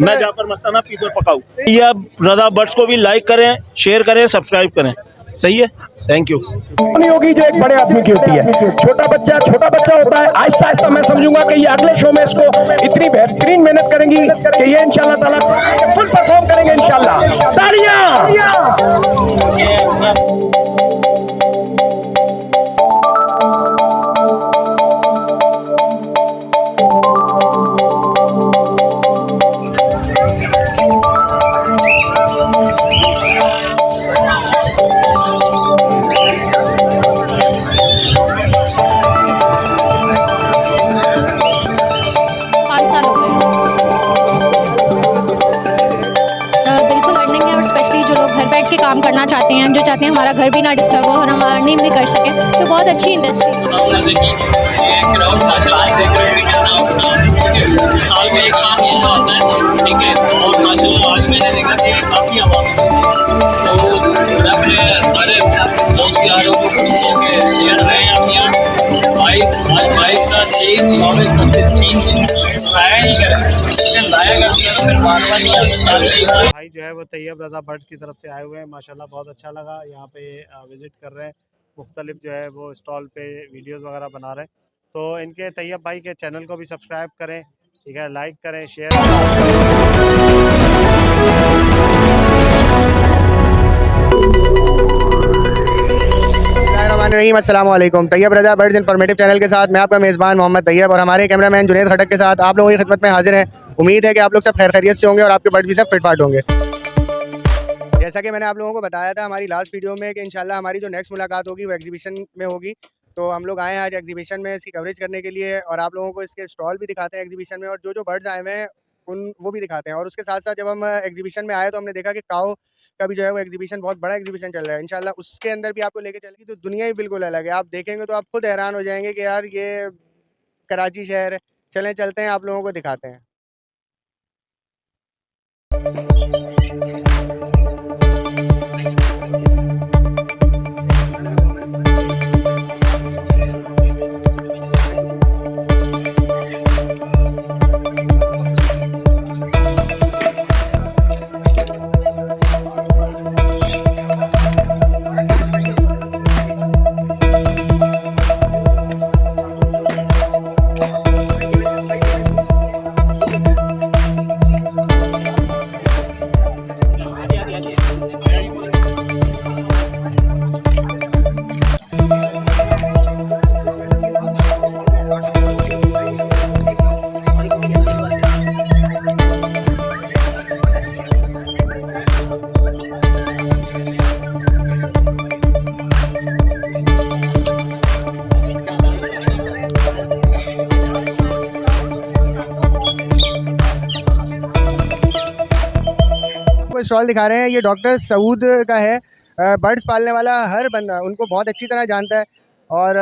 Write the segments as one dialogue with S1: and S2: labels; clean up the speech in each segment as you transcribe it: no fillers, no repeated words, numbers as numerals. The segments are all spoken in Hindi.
S1: मैं जाफर मस्ताना पीस और पकाऊ। ये अब रजा बर्ड्स को भी लाइक करें, शेयर करें, सब्सक्राइब करें। सही है, थैंक यू।
S2: नहीं होगी जो एक बड़े आदमी की होती है। छोटा बच्चा होता है। आहिस्ता आहिस्ता मैं समझूंगा कि ये अगले शो में इसको इतनी बेहतरीन मेहनत करेंगी कि ये इंशाल्लाह ताला फुल परफॉर्म करेंगे इंशाल्लाह। तालियां।
S3: काम करना चाहते हैं, जो चाहते हैं हमारा घर भी ना डिस्टर्ब हो और हम अर्निंग भी कर सकें, तो बहुत अच्छी इंडस्ट्री है।
S4: भाई जो है वो तैयब रजा बर्ड्स की तरफ से आए हुए हैं। माशाल्लाह बहुत अच्छा लगा। यहाँ पे विज़िट कर रहे हैं, मुख्तलिफ जो है वो स्टॉल पे वीडियोस वगैरह बना रहे हैं। तो इनके तैयब भाई के चैनल को भी सब्सक्राइब करें, ठीक है, लाइक करें, शेयर
S5: रहीम। अस्सलाम वालेकुम। तैयब रजा बर्ड्स इन्फॉर्मेटिव चैनल के साथ मैं आपका मेज़बान मोहम्मद तैयब और हमारे कैमरामैन जुनैद खटक के साथ आप लोगों की खिदमत में हाजिर हैं। उम्मीद है कि आप लोग सब खैर खैरियत से होंगे और आपके बर्ड भी सब फिट फाट होंगे। जैसा कि मैंने आप लोगों को बताया था हमारी लास्ट वीडियो में कि इंशाल्लाह हमारी जो नेक्स्ट मुलाकात होगी वो एग्जीबिशन में होगी। तो हम लोग आए हैं आज एग्जीबिशन में इसकी कवरेज करने के लिए और आप लोगों को इसके स्टॉल भी दिखाते हैं एग्जीबिशन में, और जो बर्ड्स आए हुए हैं वो भी दिखाते हैं। और उसके साथ साथ जब हम एग्जीबिशन में आए तो हमने देखा कि काऊ का भी जो है वो एग्जीबिशन, बहुत बड़ा एग्जीबिशन चल रहा है। इंशाल्लाह उसके अंदर भी आपको लेके चलेगी तो दुनिया ही बिल्कुल अलग है। आप देखेंगे तो आप खुद हैरान हो जाएंगे कि यार ये कराची शहर है। चलें चलते हैं, आप लोगों को दिखाते हैं। स्टॉल दिखा रहे हैं, ये डॉक्टर सऊद का है। बर्ड्स पालने वाला हर बंदा उनको बहुत अच्छी तरह जानता है और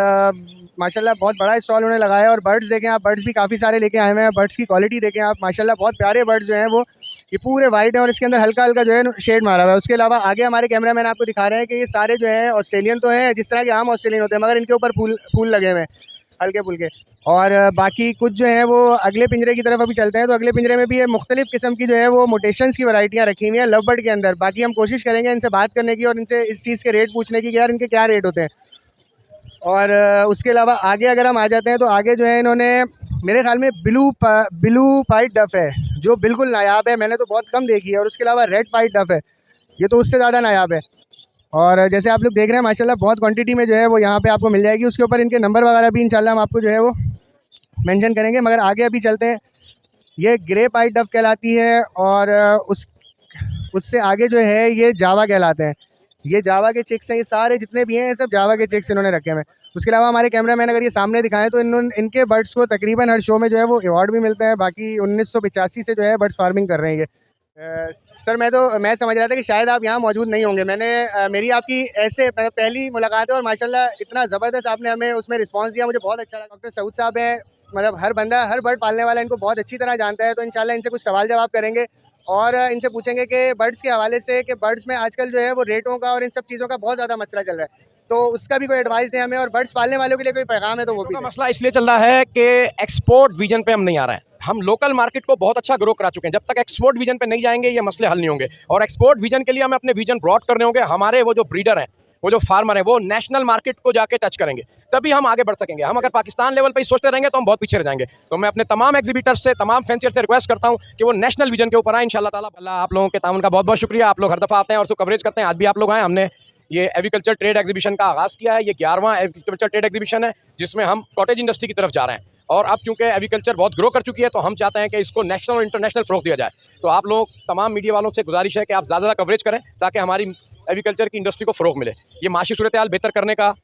S5: माशाल्लाह बहुत बड़ा स्टॉल उन्होंने लगाया है। और बर्ड्स देखें आप, बर्ड्स भी काफ़ी सारे लेके आए हुए हैं। बर्ड्स की क्वालिटी देखें आप, माशाल्लाह बहुत प्यारे बर्ड्स जो हैं वो ये पूरे वाइट हैं और इसके अंदर हल्का हल्का जो है शेड मारा हुआ है। उसके अलावा आगे हमारे कैमरामैन आपको दिखा रहे हैं कि ये सारे जो है ऑस्ट्रेलियन तो हैं, जिस तरह के आम ऑस्ट्रेलियन होते हैं, मगर इनके ऊपर फूल लगे हुए हैं हल्के फुल्के। और बाकी कुछ जो है वो अगले पिंजरे की तरफ अभी चलते हैं। तो अगले पिंजरे में भी ये मुख्तलिफ किस्म की जो है वो मोटेशंस की वैरायटियाँ रखी हुई हैं लव बर्ड के अंदर। बाकी हम कोशिश करेंगे इनसे बात करने की और इनसे इस चीज़ के रेट पूछने की कि यार इनके क्या रेट होते हैं। और उसके अलावा आगे अगर हम आ जाते हैं तो आगे जो है इन्होंने मेरे ख्याल में ब्लू पाइट डफ है जो बिल्कुल नायाब है, मैंने तो बहुत कम देखी है। और उसके अलावा रेड पाइट डफ है, ये तो उससे ज़्यादा नायाब है। और जैसे आप लोग देख रहे हैं माशाल्लाह बहुत क्वांटिटी में जो है वो यहाँ पे आपको मिल जाएगी। उसके ऊपर इनके नंबर वगैरह भी इंशाल्लाह हम आपको जो है वो मेंशन करेंगे। मगर आगे अभी चलते हैं, ये ग्रे पाइट डफ कहलाती है और उससे आगे जो है ये जावा कहलाते हैं। ये जावा के चिक्स हैं, ये सारे जितने भी हैं ये सब जावा के चिक्स इन्होंने रखे हुए हैं। उसके अलावा हमारे कैमरामैन अगर ये सामने दिखाएं तो इनके बर्ड्स को तकरीबन हर शो में जो है वो अवार्ड भी मिलता है। बाकी 1985 से जो है बर्ड्स फार्मिंग कर रहे हैं ये। सर मैं समझ रहा था कि शायद आप यहाँ मौजूद नहीं होंगे। मेरी आपकी ऐसे पहली मुलाकात है और माशाल्लाह इतना ज़बरदस्त आपने हमें उसमें रिस्पांस दिया, मुझे बहुत अच्छा लगा। डॉक्टर सऊद साहब हैं, मतलब हर बंदा हर बर्ड पालने वाला इनको बहुत अच्छी तरह जानता है। तो इंशाल्लाह इनसे कुछ सवाल जवाब करेंगे और इनसे पूछेंगे कि बर्ड्स के हवाले से कि बर्ड्स में आजकल जो है वो रेटों का और इन सब चीज़ों का बहुत ज़्यादा मसला चल रहा है, तो उसका भी कोई एडवाइस दें हमें। और बर्ड्स पालने वालों के लिए कोई पैगाम है तो वो भी।
S2: मसला इसलिए चल रहा है कि एक्सपोर्ट विजन पे हम नहीं आ रहे हैं। हम लोकल मार्केट को बहुत अच्छा ग्रो करा चुके हैं। जब तक एक्सपोर्ट विजन पे नहीं जाएंगे ये मसले हल नहीं होंगे, और एक्सपोर्ट विजन के लिए हमें अपने विजन ब्रॉड करने होंगे। हमारे वो जो ब्रीडर हैं, वो जो फार्मर हैं, वो नेशनल मार्केट को जाके टच करेंगे, तभी हम आगे बढ़ सकेंगे। हम अगर पाकिस्तान लेवल पे ही सोचते रहेंगे तो हम बहुत पीछे रह जाएंगे। तो मैं अपने तमाम एग्जीबिटर्स से, तमाम फैंसियर से रिक्वेस्ट करता हूँ कि वो नेशनल विजन के ऊपर आए इंशाल्लाह ताला। अल्लाह आप लोगों के ताउन का बहुत बहुत शुक्रिया। आप लोग हर दफ़ा आते हैं और उसको कवरेज करते हैं। आज भी आप लोग आए, हमने ये एग्रीकल्चर ट्रेड एग्जीबिशन का आगाज़ किया है। ये 11वां एग्रीकल्चर ट्रेड एग्जीबिशन है जिसमें हम कॉटेज इंडस्ट्री की तरफ जा रहे हैं। और अब क्योंकि एग्रीकल्चर बहुत ग्रो कर चुकी है तो हम चाहते हैं कि इसको नेशनल और इंटरनेशनल फ़रोग़ दिया जाए। तो आप लोग तमाम मीडिया वालों से गुजारिश है कि आप ज़्यादा कवरेज करें ताकि हमारी एग्रीकल्चर की इंडस्ट्री को फ़रोग़ मिले। ये माशी सूरत हाल बेहतर करने का,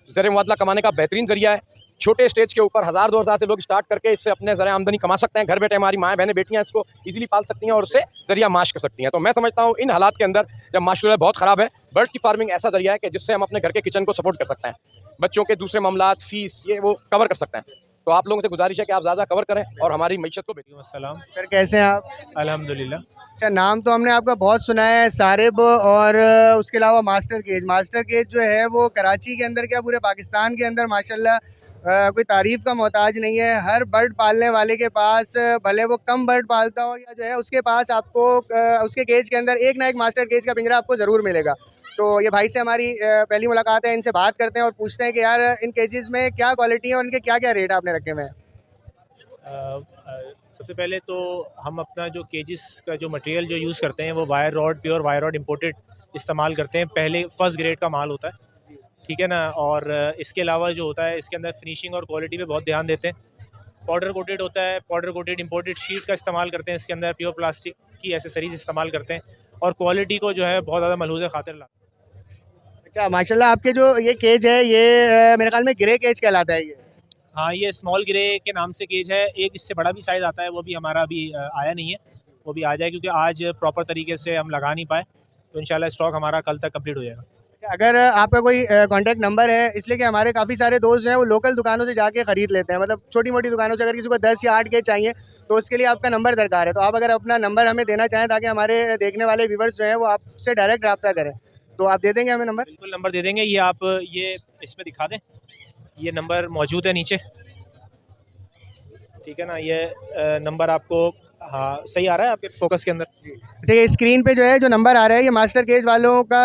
S2: ज़र मुबादला कमाने का बेहतरीन ज़रिया है। छोटे स्टेज के ऊपर 1000-2000 से लोग स्टार्ट करके इससे अपने ज़रिए आमदनी कमा सकते हैं। घर बैठे हमारी माएँ बहनें बेटियाँ इसको ईजिली पाल सकती हैं और उससे ज़रिया माश कर सकती हैं। तो मैं समझता हूँ इन हालात के अंदर जब माशा बहुत ख़राब है, बर्ड्स की फार्मिंग ऐसा ज़रिया है कि जिससे हम अपने घर के किचन को सपोर्ट कर सकते हैं, बच्चों के दूसरे मामलात, फ़ीस, ये वो कवर कर सकते हैं। तो आप लोगों से गुजारिश है कि आप ज़्यादा कवर करें और हमारी मईशत को बेहतर।
S4: अस्सलाम,
S5: सर कैसे हैं आप?
S4: अल्हम्दुलिल्लाह।
S5: अच्छा, नाम तो हमने आपका बहुत सुना है, सारिब, और उसके अलावा मास्टर केज। मास्टर केज जो है वो कराची के अंदर क्या पूरे पाकिस्तान के अंदर माशाल्लाह कोई तारीफ़ का मोहताज नहीं है। हर बर्ड पालने वाले के पास, भले वो कम बर्ड पालता हो या जो है, उसके पास आपको उसके केज के अंदर एक ना एक मास्टर केज का पिंजरा आपको ज़रूर मिलेगा। तो ये भाई से हमारी पहली मुलाकात है, इनसे बात करते हैं और पूछते हैं कि यार इन केजेस में क्या क्वालिटी है और इनके क्या क्या रेट आपने रखे हुए हैं?
S6: सबसे पहले तो हम अपना जो केजिस का जो मटेरियल जो यूज़ करते हैं वो wire rod, pure wire rod imported इस्तेमाल करते हैं। पहले फर्स्ट ग्रेड का माल होता है, ठीक है ना। और इसके अलावा जो होता है इसके अंदर फिनिशिंग और क्वालिटी पे बहुत ध्यान देते हैं। पाउडर कोटेड होता है, पाउडर कोटेड इम्पोर्टेड शीट का इस्तेमाल करते हैं। इसके अंदर प्योर प्लास्टिक की एसेसरीज इस्तेमाल करते हैं और क्वालिटी को जो है बहुत ज़्यादा मलहूज़ खातिर ला।
S5: अच्छा, माशाल्लाह आपके जो ये केज है ये मेरे ख्याल में ग्रे केज कहलाता है ये।
S6: हाँ, ये स्मॉल ग्रे के नाम से केज है। एक इससे बड़ा भी साइज़ आता है, वो भी हमारा अभी आया नहीं है, वो भी आ जाए क्योंकि आज प्रॉपर तरीके से हम लगा नहीं पाए। तो इंशाल्लाह स्टॉक हमारा कल तक कंप्लीट हो जाएगा।
S5: अगर आपका कोई कॉन्टैक्ट नंबर है, इसलिए कि हमारे काफ़ी सारे दोस्त जो हैं वो लोकल दुकानों से जाके ख़रीद लेते हैं, मतलब छोटी मोटी दुकानों से। अगर किसी को 10 या 8 केज चाहिए तो उसके लिए आपका नंबर दरकार है। तो आप अगर अपना नंबर हमें देना चाहें ताकि हमारे देखने वाले व्यूवर्स जो हैं वो आपसे डायरेक्ट रब्ता करें, तो आप दे देंगे हमें नंबर?
S6: बिल्कुल नंबर दे देंगे। ये आप ये इसमें दिखा दें, ये नंबर मौजूद है नीचे, ठीक है ना। ये नंबर आपको, हाँ सही आ रहा है आपके फोकस के अंदर।
S5: देखिए स्क्रीन पे जो है जो नंबर आ रहा है ये मास्टर केज वालों का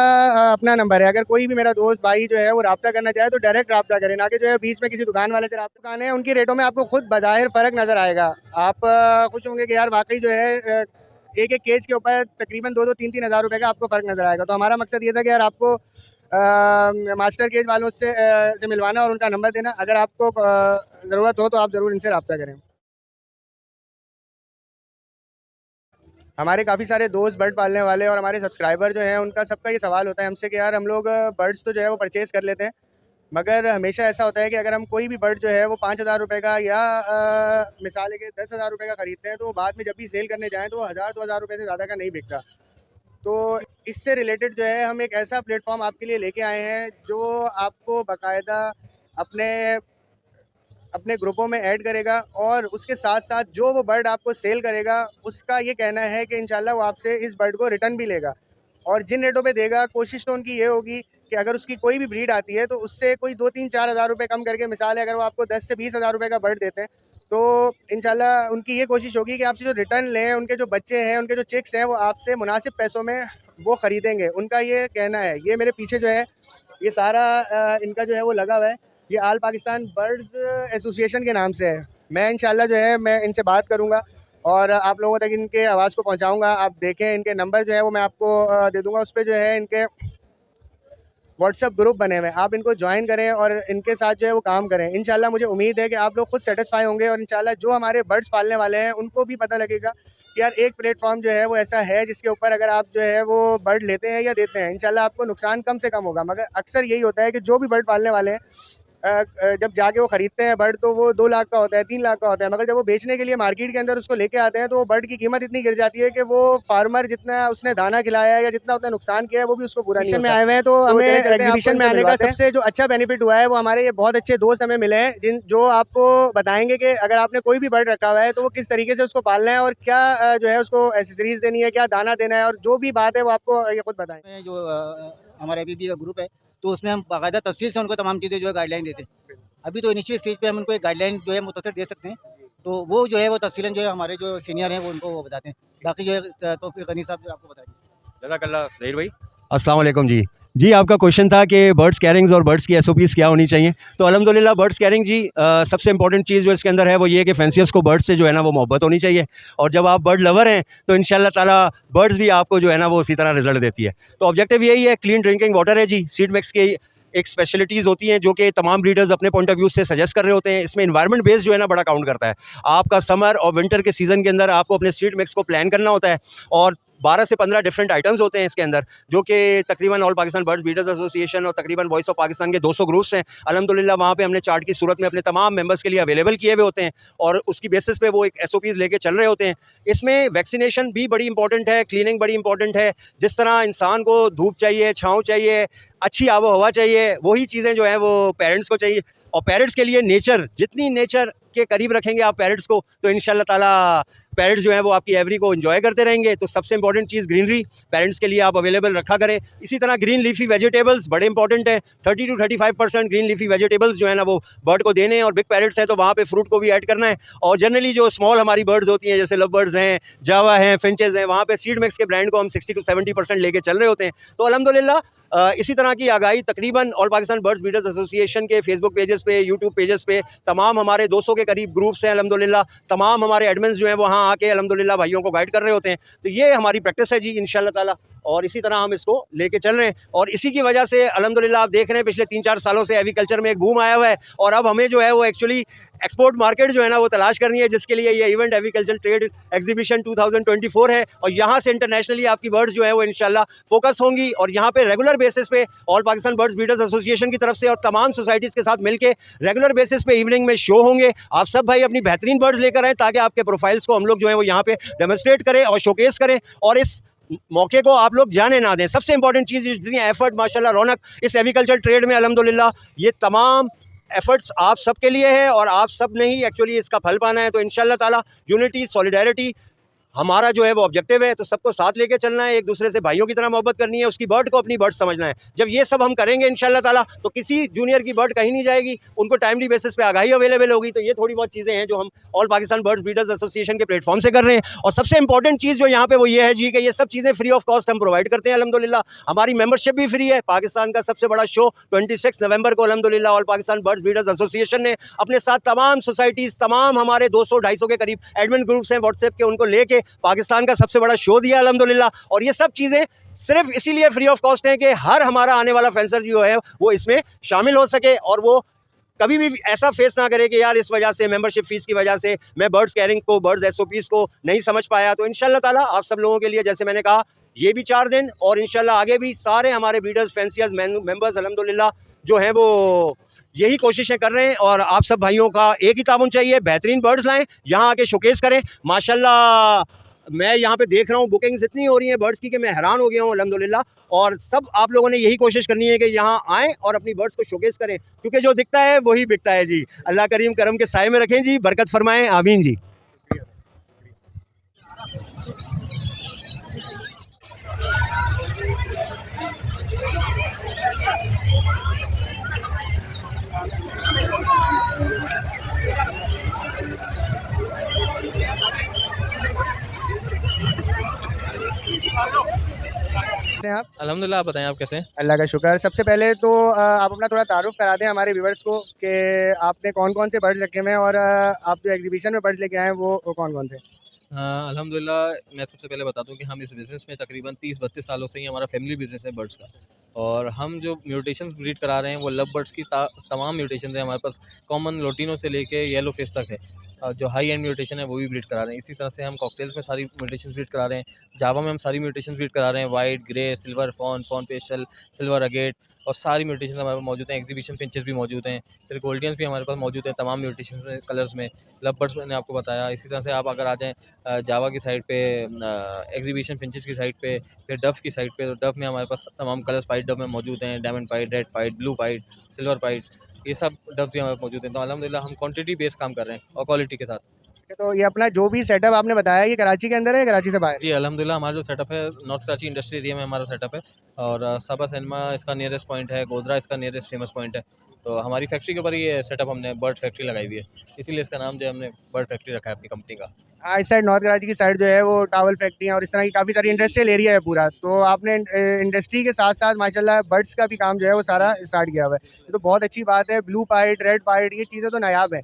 S5: अपना नंबर है। अगर कोई भी मेरा दोस्त भाई जो है वो रब्ता करना चाहे तो डायरेक्ट रब्ता करें, ना कि जो है बीच में किसी दुकान वाले से रब्ता। दुकान है उनकी रेटों में आपको खुद बज़ाहिर फ़र्क नज़र आएगा। आप खुश होंगे कि यार वाकई जो है एक एक केज के ऊपर तकरीबन 2-2, 3-3 हज़ार रुपये का आपको फ़र्क नज़र आएगा। तो हमारा मकसद ये था कि यार आपको मास्टर केज वालों से मिलवाना और उनका नंबर देना। अगर आपको ज़रूरत हो तो आप ज़रूर इनसे रब्ता करें। हमारे काफ़ी सारे दोस्त बर्ड पालने वाले और हमारे सब्सक्राइबर जो हैं उनका सबका ये सवाल होता है हमसे कि यार हम लोग बर्ड्स तो जो है वो परचेज़ कर लेते हैं, मगर हमेशा ऐसा होता है कि अगर हम कोई भी बर्ड जो है वो 5,000 रुपये का या मिसाल है कि 10,000 रुपये का ख़रीदते हैं तो बाद में जब भी सेल करने जाएँ तो 1,000-2,000 रुपये से ज़्यादा का नहीं बिकता। तो इससे रिलेटेड जो है हम एक ऐसा प्लेटफॉर्म आपके लिए लेके आए हैं जो आपको बाकायदा अपने अपने ग्रुपों में ऐड करेगा और उसके साथ साथ जो वो बर्ड आपको सेल करेगा उसका ये कहना है कि इंशाल्लाह वो आपसे इस बर्ड को रिटर्न भी लेगा। और जिन रेटों पे देगा कोशिश तो उनकी ये होगी कि अगर उसकी कोई भी ब्रीड आती है तो उससे कोई 2-3-4 हज़ार रुपये कम करके, मिसाल है अगर वो आपको 10 से 20 हज़ार रुपये का बर्ड देते हैं तो इंशाल्लाह उनकी ये कोशिश होगी कि आपसे जो रिटर्न लें, उनके जो बच्चे हैं, उनके जो चिक्स हैं वो आपसे मुनासिब पैसों में वो ख़रीदेंगे। उनका ये कहना है। ये मेरे पीछे जो है ये सारा इनका जो है वो लगा हुआ है, ये आल पाकिस्तान बर्ड्स एसोसिएशन के नाम से है। मैं इंशाल्लाह जो है मैं इनसे बात करूंगा और आप लोगों तक इनके आवाज़ को पहुंचाऊंगा। आप देखें इनके नंबर जो है वो मैं आपको दे दूंगा। उस पर जो है इनके व्हाट्सएप ग्रुप बने हुए हैं, आप इनको ज्वाइन करें और इनके साथ जो है वो काम करें। इंशाल्लाह मुझे उम्मीद है कि आप लोग खुद सेटिस्फाई होंगे और इंशाल्लाह जो हमारे बर्ड्स पालने वाले हैं उनको भी पता लगेगा कि यार एक प्लेटफॉर्म जो है वो ऐसा है जिसके ऊपर अगर आप जो है वो बर्ड लेते हैं या देते हैं इंशाल्लाह आपको नुकसान कम से कम होगा। मगर अक्सर यही होता है कि जो भी बर्ड पालने वाले हैं जब जाके वो ख़रीदते हैं बर्ड तो वो 2 लाख का होता है, 3 लाख का होता है, मगर जब वो बेचने के लिए मार्केट के अंदर उसको लेके आते हैं तो वो बर्ड की कीमत इतनी गिर जाती है कि वो फार्मर जितना उसने दाना खिलाया है या जितना उसने नुकसान किया है वो भी उसको पूरा नहीं होता। में आए हुए हैं तो हमें एग्जीबिशन में आने का सबसे जो अच्छा बेनिफिट हुआ है वो हमारे ये बहुत अच्छे दोस्त हमें मिले हैं जो आपको बताएंगे कि अगर आपने कोई भी बर्ड रखा हुआ है तो वो किस तरीके से उसको पालना है और क्या जो है उसको एसेसरीज देनी है, क्या दाना देना है, और जो भी बात है वो आपको ये खुद बताएं।
S7: जो हमारा ABB का ग्रुप है तो उसमें हम बाकायदा तफसील से उनको तमाम चीज़ें जो है गाइडलाइन देते हैं। अभी तो इनिशियल स्टेज पे हम उनको एक गाइडलाइन जो है मुख्तसर दे सकते हैं तो वो जो है वो तफसीलन जो है हमारे जो सीनियर हैं वो उनको वो बताते हैं। बाकी जो है तौफीक गनी साहब जो आपको बताएंगे।
S8: जज़ाकल्लाह ज़हीर भाई। अस्सलाम वालेकुम जी। जी आपका क्वेश्चन था कि बर्ड्स कैरिंग्स और बर्ड्स की एसओपीज़ क्या होनी चाहिए। तो अल्हम्दुलिल्लाह बर्ड्स कैरिंग जी सबसे इंपॉर्टेंट चीज़ जो इसके अंदर है वो ये है कि फैंसियर्स को बर्ड्स से जो है ना वो मोहब्बत होनी चाहिए, और जब आप बर्ड लवर हैं तो इंशाल्लाह ताला बर्ड्स भी आपको जो है ना वो उसी तरह रिजल्ट देती है। तो ऑब्जेक्टिव यही है, क्लीन ड्रिंकिंग वाटर है जी। सीड मिक्स की एक स्पेशलिटीज़ होती हैं जो कि तमाम ब्रीडर्स अपने पॉइंट ऑफ व्यू से सजेस्ट कर रहे होते हैं। इसमें इन्वायरमेंट बेस्ड जो है ना बड़ा काउंट करता है। आपका समर और विंटर के सीज़न के अंदर आपको अपने सीड मिक्स को प्लान करना होता है, और 12 से 15 डिफरेंट आइटम्स होते हैं इसके अंदर, जो कि तकरीबन all Pakistan birds breeders association और तकरीबन वॉइस ऑफ पाकिस्तान के 200 ग्रुप्स हैं। अल्हम्दुलिल्लाह वहाँ पे हमने चार्ट की सूरत में अपने तमाम मेंबर्स के लिए अवेलेबल किए हुए होते हैं, और उसकी बेसिस पे वो एक एसओपीज़ लेके चल रहे होते हैं। इसमें वैक्सीनेशन भी बड़ी इंपॉर्टेंट है, क्लीनिंग बड़ी इंपॉर्टेंट है। जिस तरह इंसान को धूप चाहिए, छाँव चाहिए, अच्छी आबो हवा चाहिए, वही चीज़ें जो हैं वो पेरेंट्स को चाहिए। और पेरेंट्स के लिए नेचर, जितनी नेचर के करीब रखेंगे आप पेरेंट्स को, तो इंशाल्लाह ताला पेरेंट्स जो हैं वो आपकी एवरी को एंजॉय करते रहेंगे। तो सबसे इंपॉर्टेंट चीज़ ग्रीनरी पेरेंट्स के लिए आप अवेलेबल रखा करें। इसी तरह ग्रीन लीफी वेजिटेबल्स बड़े इंपॉर्टेंट हैं। 30 to 35% ग्रीन लीफी वेजिटेबल्स जो है ना वो बर्ड को देने हैं, और बिग पैरेट्स हैं तो वहाँ पे फ्रूट को भी ऐड करना है। और जनरली जो स्मॉल हमारी बर्ड्स होती हैं जैसे लव बर्ड्स हैं, जावा हैं, फिंचेस हैं, वहाँ पे सीड मिक्स के ब्रांड को हम 60 to 70% लेके चल रहे होते हैं। तो अल्हम्दुलिल्लाह इसी तरह की आगाही तकरीबन all Pakistan birds breeders association के फेसबुक पेजेस पे, यूट्यूब पेजेस पे तमाम हमारे 200 के करीब ग्रुप्स हैं। अल्हम्दुलिल्लाह तमाम हमारे एडमिन्स जो हैं वहाँ आके अल्हम्दुलिल्लाह भाइयों को गाइड कर रहे होते हैं। तो ये हमारी प्रैक्टिस है जी इंशाल्लाह ताला, और इसी तरह हम इसको लेके चल रहे हैं। और इसी की वजह से अल्हम्दुलिल्लाह आप देख रहे हैं पिछले 3-4 सालों से एग्रीकल्चर में एक बूम आया हुआ है, और अब हमें जो है वो एक्चुअली एक्सपोर्ट मार्केट जो है ना वो तलाश करनी है, जिसके लिए ये इवेंट एग्रीकल्चर ट्रेड एग्जीबिशन 2024 है। और यहाँ से इंटरनेशनली आपकी बर्ड्स जो है वो इंशाल्लाह फोकस होंगी, और यहाँ पे रेगुलर बेसिस पे all Pakistan birds breeders association की तरफ से और तमाम सोसाइटीज़ के साथ मिलकर रेगुलर बेसिस पे इवनिंग में शो होंगे। आप सब भाई अपनी बेहतरीन बर्ड्स लेकर आएँ ताकि आपके प्रोफाइल्स को हम लोग जो है वो यहाँ पे डेमोस्ट्रेट करें और शोकेस करें, और इस मौके को आप लोग जाने ना दें। सबसे इंपॉर्टेंट चीज़, जितनी एफर्ट माशाल्लाह रौनक इस एग्रीकल्चर ट्रेड में अल्हम्दुलिल्लाह, ये तमाम एफर्ट्स आप सब के लिए है, और आप सब ने ही एक्चुअली इसका फल पाना है। तो इंशाल्लाह ताला यूनिटी, सॉलिडारिटी हमारा जो है वो ऑब्जेक्टिव है। तो सबको साथ लेके चलना है, एक दूसरे से भाइयों की तरह मोहब्बत करनी है, उसकी बर्ड को अपनी बर्ड समझना है। जब ये सब हम करेंगे इंशाल्लाह ताला तो किसी जूनियर की बर्ड कहीं नहीं जाएगी, उनको टाइमली बेसिस पे आगाही अवेलेबल होगी। तो ये थोड़ी बहुत चीज़ें हैं जो हम all Pakistan birds breeders association के प्लेटफॉर्म से कर रहे हैं। और सबसे इंपॉर्टेंट चीज़ जो यहाँ पे वो ये है जी कि ये सब चीज़ें फ्री ऑफ कॉस्ट हम प्रोवाइड करते हैं अल्हम्दुलिल्लाह। हमारी मेंबरशिप भी फ्री है। पाकिस्तान का सबसे बड़ा शो 26 नवंबर को अल्हम्दुलिल्लाह all Pakistan birds breeders association ने अपने साथ तमाम सोसाइटीज़, तमाम हमारे 200-250 के करीब एडमिन ग्रुप्स हैं व्हाट्सएप के, उनको लेके पाकिस्तान का सबसे बड़ा शो दिया अल्हम्दुलिल्लाह। और ये सब चीज़ें सिर्फ इसीलिए फ्री ऑफ कॉस्ट हैं कि हर हमारा आने वाला फेंसर जो है वो इसमें शामिल हो सके, और वो कभी भी ऐसा फेस ना करे कि यार इस वजह से मेंबरशिप फीस की वजह से मैं बर्ड्स कैरिंग को, बर्ड्स एसओपीज़ को नहीं समझ पाया। तो इंशाल्लाह ताला आप सब लोगों के लिए, जैसे मैंने कहा, ये भी 4 दिन और इंशाल्लाह आगे भी सारे हमारे ब्रीडर्स, फैंसियर्स, मेंबर्स अल्हम्दुलिल्लाह जो हैं वो यही कोशिशें कर रहे हैं। और आप सब भाइयों का एक ही ताउन चाहिए, बेहतरीन बर्ड्स लाएँ, यहाँ आके शोकेस करें। माशाल्लाह मैं यहाँ पे देख रहा हूँ बुकिंग्स इतनी हो रही हैं बर्ड्स की कि मैं हैरान हो गया हूँ अल्हम्दुलिल्लाह। और सब आप लोगों ने यही कोशिश करनी है कि यहाँ आएँ और अपनी बर्ड्स को शोकेस करें, क्योंकि जो दिखता है वही बिकता है जी। अल्लाह करीम करम के साए में रखें जी, बरकत फरमाएँ, आमीन जी।
S5: कैसे हैं आप?
S9: अल्हम्दुलिल्लाह, आप बताएं आप कैसे हैं?
S5: अल्लाह का शुक्र। सबसे पहले तो आप अपना थोड़ा तारुफ करा दें हमारे व्यूवर्स को कि आपने कौन-कौन से बर्ड्स रखे हुए हैं, और आप जो एग्जीबिशन में बर्ड्स लेके आए हैं वो कौन-कौन से?
S9: अल्हम्दुलिल्लाह, मैं सबसे पहले बता दूं कि हम इस बिज़नेस में तकरीबन 30-32 सालों से ही हमारा फैमिली बिज़नेस है बर्ड्स का, और हम जो म्यूटेशंस ब्रीड करा रहे हैं वो लव बर्ड्स की तमाम म्यूटेशंस हैं हमारे पास। कॉमन लोटिनो से लेके येलो फेस तक है, जो हाई एंड म्यूटेशन है वो भी ब्रीड करा रहे हैं। इसी तरह से हम कॉकटेल्स में सारी म्यूटेशंस ब्रीड करा रहे हैं। जावा में हम सारी म्यूटेशंस ब्रीड करा रहे हैं, white, grey, silver fawn, fawn pastel, silver agate, और सारी म्यूटेशंस हमारे पास मौजूद हैं। एग्जीबिशन फिंचेस भी मौजूद हैं, फिर गोल्डियंस भी हमारे पास मौजूद हैं तमाम म्यूटेशन कलर्स में। लव बर्ड्स मैंने आपको बताया। इसी तरह से आप अगर आ जाएँ जावा की साइड पे, एग्जीबिशन फिंचेस की साइड पे, फिर डफ की साइड पे, तो डफ में हमारे पास तमाम कलर्स पाइट डफ में मौजूद हैं, डायमंड पाइट, रेड पाइट, ब्लू पाइट, सिल्वर पाइट, ये सब डफ भी हमारे पास मौजूद हैं। तो अल्हम्दुलिल्लाह हम क्वांटिटी बेस्ड काम कर रहे हैं और क्वालिटी के साथ।
S5: तो ये अपना जो भी सेटअप आपने बताया ये कराची के अंदर है या कराची से बाहर?
S9: जी अल्हम्दुलिल्लाह, हमारा जो सेटअप है नॉर्थ कराची इंडस्ट्रियल एरिया में हमारा सेटअप है, और सबा सिनेमा इसका नियरेस्ट पॉइंट है, गोधरा इसका नियरेस्ट फेमस पॉइंट है। तो हमारी फैक्ट्री के ऊपर ये सेटअप हमने बर्ड फैक्ट्री लगाई हुई है, इसीलिए इसका नाम जो है हमने बर्ड फैक्ट्री रखा है अपनी कंपनी का।
S5: हाँ, इस साइड नॉर्थ कराची की साइड जो है वो टावल फैक्ट्रियाँ और इस तरह की काफ़ी सारी इंडस्ट्रियल एरिया है पूरा। तो आपने इंडस्ट्री के साथ साथ माशाल्लाह बर्ड्स का भी काम जो है वो सारा स्टार्ट किया हुआ है। ये तो बहुत अच्छी बात है। ब्लू पाइट, रेड पाइट, ये चीज़ें तो नायाब हैं।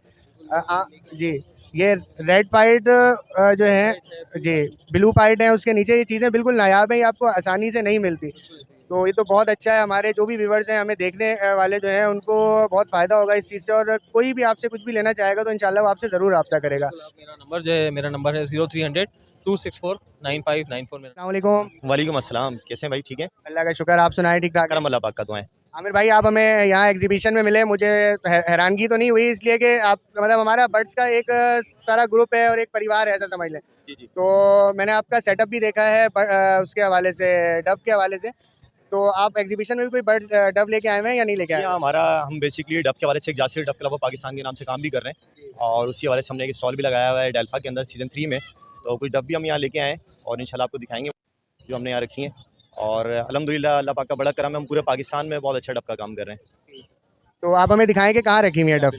S5: जी, ये रेड पाइट जो है जी, ब्लू पाइट है, उसके नीचे ये चीज़ें बिल्कुल नायाब हैं, ये आपको आसानी से नहीं मिलती। तो ये तो बहुत अच्छा है। हमारे जो भी व्यूवर्स हैं, हमें देखने वाले जो हैं, उनको बहुत फ़ायदा होगा इस चीज़ से, और कोई भी आपसे कुछ भी लेना चाहेगा तो इंशाल्लाह वो आपसे ज़रूर रब्ता करेगा।
S9: मेरा नंबर है 0300 264 9594।
S5: अस्सलाम वालेकुम।
S8: वालेकुम अस्सलाम, कैसे हैं भाई? ठीक है,
S5: अल्लाह का शुक्र, आप सुनाएं ठीक ठाक?
S8: करम अल्लाह पाक का दुआएं।
S5: आमिर भाई, आप हमें यहाँ एग्जीबिशन में मिले, मुझे हैरानगी तो नहीं हुई, इसलिए कि आप मतलब हमारा बर्ड्स का एक सारा ग्रुप है और एक परिवार है, ऐसा समझ लें। तो मैंने आपका सेटअप भी देखा है उसके हवाले से, डव के हवाले से। तो आप एग्जीबिशन में भी कोई बर्ड डव लेके आए हुए हैं या नहीं लेके आए?
S8: हमारा हम बेसिकली डब के हवाले से एक Yasir dub club of Pakistan के नाम से काम भी कर रहे हैं, और उसी हवाले से हमने एक स्टॉल भी लगाया हुआ है डेल्फा के अंदर सीज़न 3 में। तो कुछ डब भी हम यहाँ लेके आए और इंशाल्लाह आपको दिखाएंगे जो हमने यहाँ रखी हैं। और अल्हम्दुलिल्लाह अल्लाह पाक का बड़ा करम है, हम पूरे पाकिस्तान में बहुत अच्छा डब का काम कर रहे हैं।
S5: तो आप हमें दिखाएं कि कहाँ रखी हुई है डव।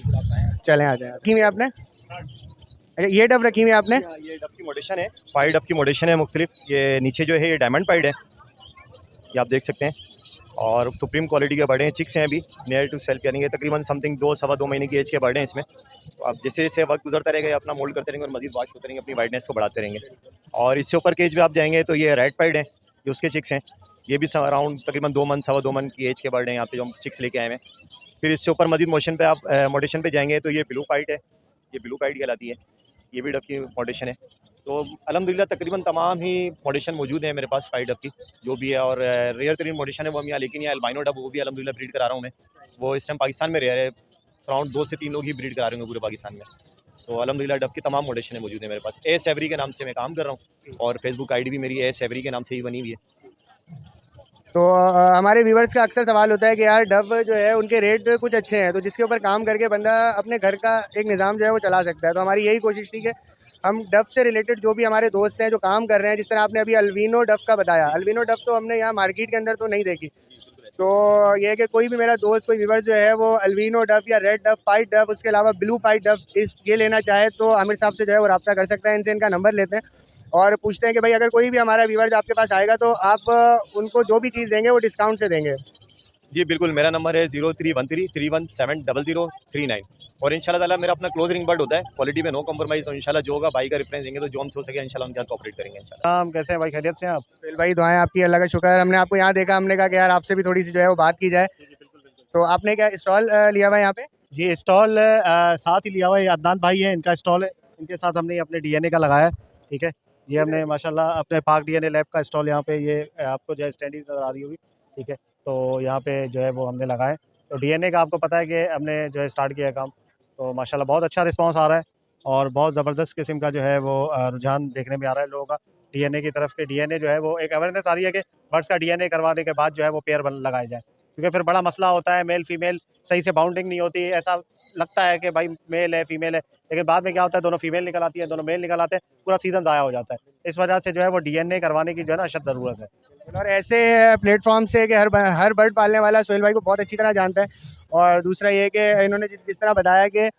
S5: चलें, आ जाए। रखी हुई है आपने? अच्छा, ये डव रखी हुई है आपने?
S8: ये डब की मोडेशन है, पाई डब की मोडेशन है मुख्तलिफ। ये नीचे जो है ये डायमंड पाइड है, ये आप देख सकते हैं, और सुप्रीम क्वालिटी के बर्ड हैं। चिक्स हैं अभी नियर टू सेल करेंगे, तकरीबन समथिंग 2-2.5 महीने की एज के बर्ड हैं इसमें। तो आप जैसे जैसे वक्त गुजरता रहेगा, ये अपना मोल्ड करते रहेंगे और मजीद वाश होते रहेंगे, अपनी वाइटनेस को बढ़ाते रहेंगे। और इससे ऊपर केज में आप जाएंगे तो ये रेड पाइड है, ये उसके चिक्स हैं। ये भी अराउंड तकरीबन 2 मंथ 2.25 मंथ की एज के बर्ड हैं यहाँ पे जो हम चिक्स लेके आए हैं। फिर इससे ऊपर मजीद मोशन पे आप मोडेशन पे जाएंगे तो ये ब्लू पाइट है, ये ब्लू पाइट कहलाती है, ये भी डब की मोडेशन है। तो अल्हम्दुलिल्लाह तकरीबन तमाम ही मोडेशन मौजूद है मेरे पास फाइव डब की जो भी है। और रेयर तरीन मोडेशन है वो हम यहाँ, लेकिन यहाँ अल्बाइनो डब वो भी अल्हम्दुलिल्लाह ब्रीड करा रहा हूँ मैं। वो इस टाइम पाकिस्तान में रेयर है, अराउंड 2 से 3 लोग ही ब्रीड करा रहे हैं पूरे पाकिस्तान में। तो अल्हम्दुलिल्लाह डब की तमाम मोडेशन मौजूद है मेरे पास। ए सेवरी के नाम से मैं काम कर रहा हूँ, और फेसबुक आईडी भी मेरी ए सेवरी के नाम से ही बनी हुई है।
S5: तो हमारे व्यूवर्स का अक्सर सवाल होता है कि यार डव जो है उनके रेट कुछ अच्छे हैं, तो जिसके ऊपर काम करके बंदा अपने घर का एक निज़ाम जो है वो चला सकता है। तो हमारी यही कोशिश थी कि हम डव से रिलेटेड जो भी हमारे दोस्त हैं जो काम कर रहे हैं, जिस तरह आपने अभी अल्बिनो डव का बताया, अल्बिनो डव तो हमने यहाँ मार्केट के अंदर तो नहीं देखी। तो ये है कि कोई भी मेरा दोस्त, कोई व्यूवर जो है वो अल्बिनो डव या रेड डव, पाइट डव, उसके अलावा ब्लू पाइट डव ये लेना चाहे तो आमिर साहब से जो है वो रब्ता कर सकता है। इनसे इनका नंबर लेते हैं और पूछते हैं कि भाई अगर कोई भी हमारा व्यूवर आपके पास आएगा तो आप उनको जो भी चीज़ देंगे वो डिस्काउंट से देंगे।
S8: जी बिल्कुल, मेरा नंबर है 0313317039, और इंशाल्लाह ताला मेरा अपना क्लोज रिंग बर्ड होता है, क्वालिटी में नो कॉम्प्रोमाइज़। और इंशाल्लाह जो होगा भाई का रेफरेंस देंगे तो जो हमसे हो सके इंशाल्लाह उनके साथ कोऑपरेट करेंगे इंशाल्लाह।
S4: हम कैसे हैं भाई, खैरियत से हैं आप?
S5: फिर भाई दुआएं आपकी, अल्लाह का शुक्र। हमने आपको यहाँ देखा, हमने कहा कि यार आपसे भी थोड़ी सी जो है वो बात की जाए। तो आपने क्या स्टॉल लिया हुआ है यहाँ पे?
S4: जी स्टॉल साथ ही लिया हुआ है, ये अदनान भाई है, इनका स्टॉल है, इनके साथ हमने अपने डीएनए का लगाया है। ठीक है, ये हमने माशाल्लाह अपने पाक डीएनए लैब का स्टॉल यहाँ पे, ये आपको जो है स्टैंडीज नज़र आ रही होगी। ठीक है, तो यहाँ पे जो है वो हमने लगाया है। तो डीएनए का आपको पता है कि हमने जो है स्टार्ट किया है काम, तो माशाल्लाह बहुत अच्छा रिस्पांस आ रहा है और बहुत ज़बरदस्त किस्म का जो है वो रुझान देखने में आ रहा है लोगों का डीएनए की तरफ। के डीएनए जो है वो एक अवेयरनेस आ रही है कि बर्ड्स का डीएनए करवाने के बाद जो है वो पेयर लगाए जाए, क्योंकि फिर बड़ा मसला होता है, मेल फीमेल सही से बाउंडिंग नहीं होती। ऐसा लगता है कि भाई मेल है फीमेल है, लेकिन बाद में क्या होता है दोनों फीमेल निकल आती है, दोनों मेल निकल आते हैं, पूरा सीज़न ज़ाया हो जाता है। इस वजह से जो है वो डीएनए करवाने की जो है ना अशद ज़रूरत है।
S5: और ऐसे प्लेटफॉर्म से कि हर बर्ड पालने वाला सोहेल भाई को बहुत अच्छी तरह जानता है। और दूसरा ये कि इन्होंने जिस तरह बताया कि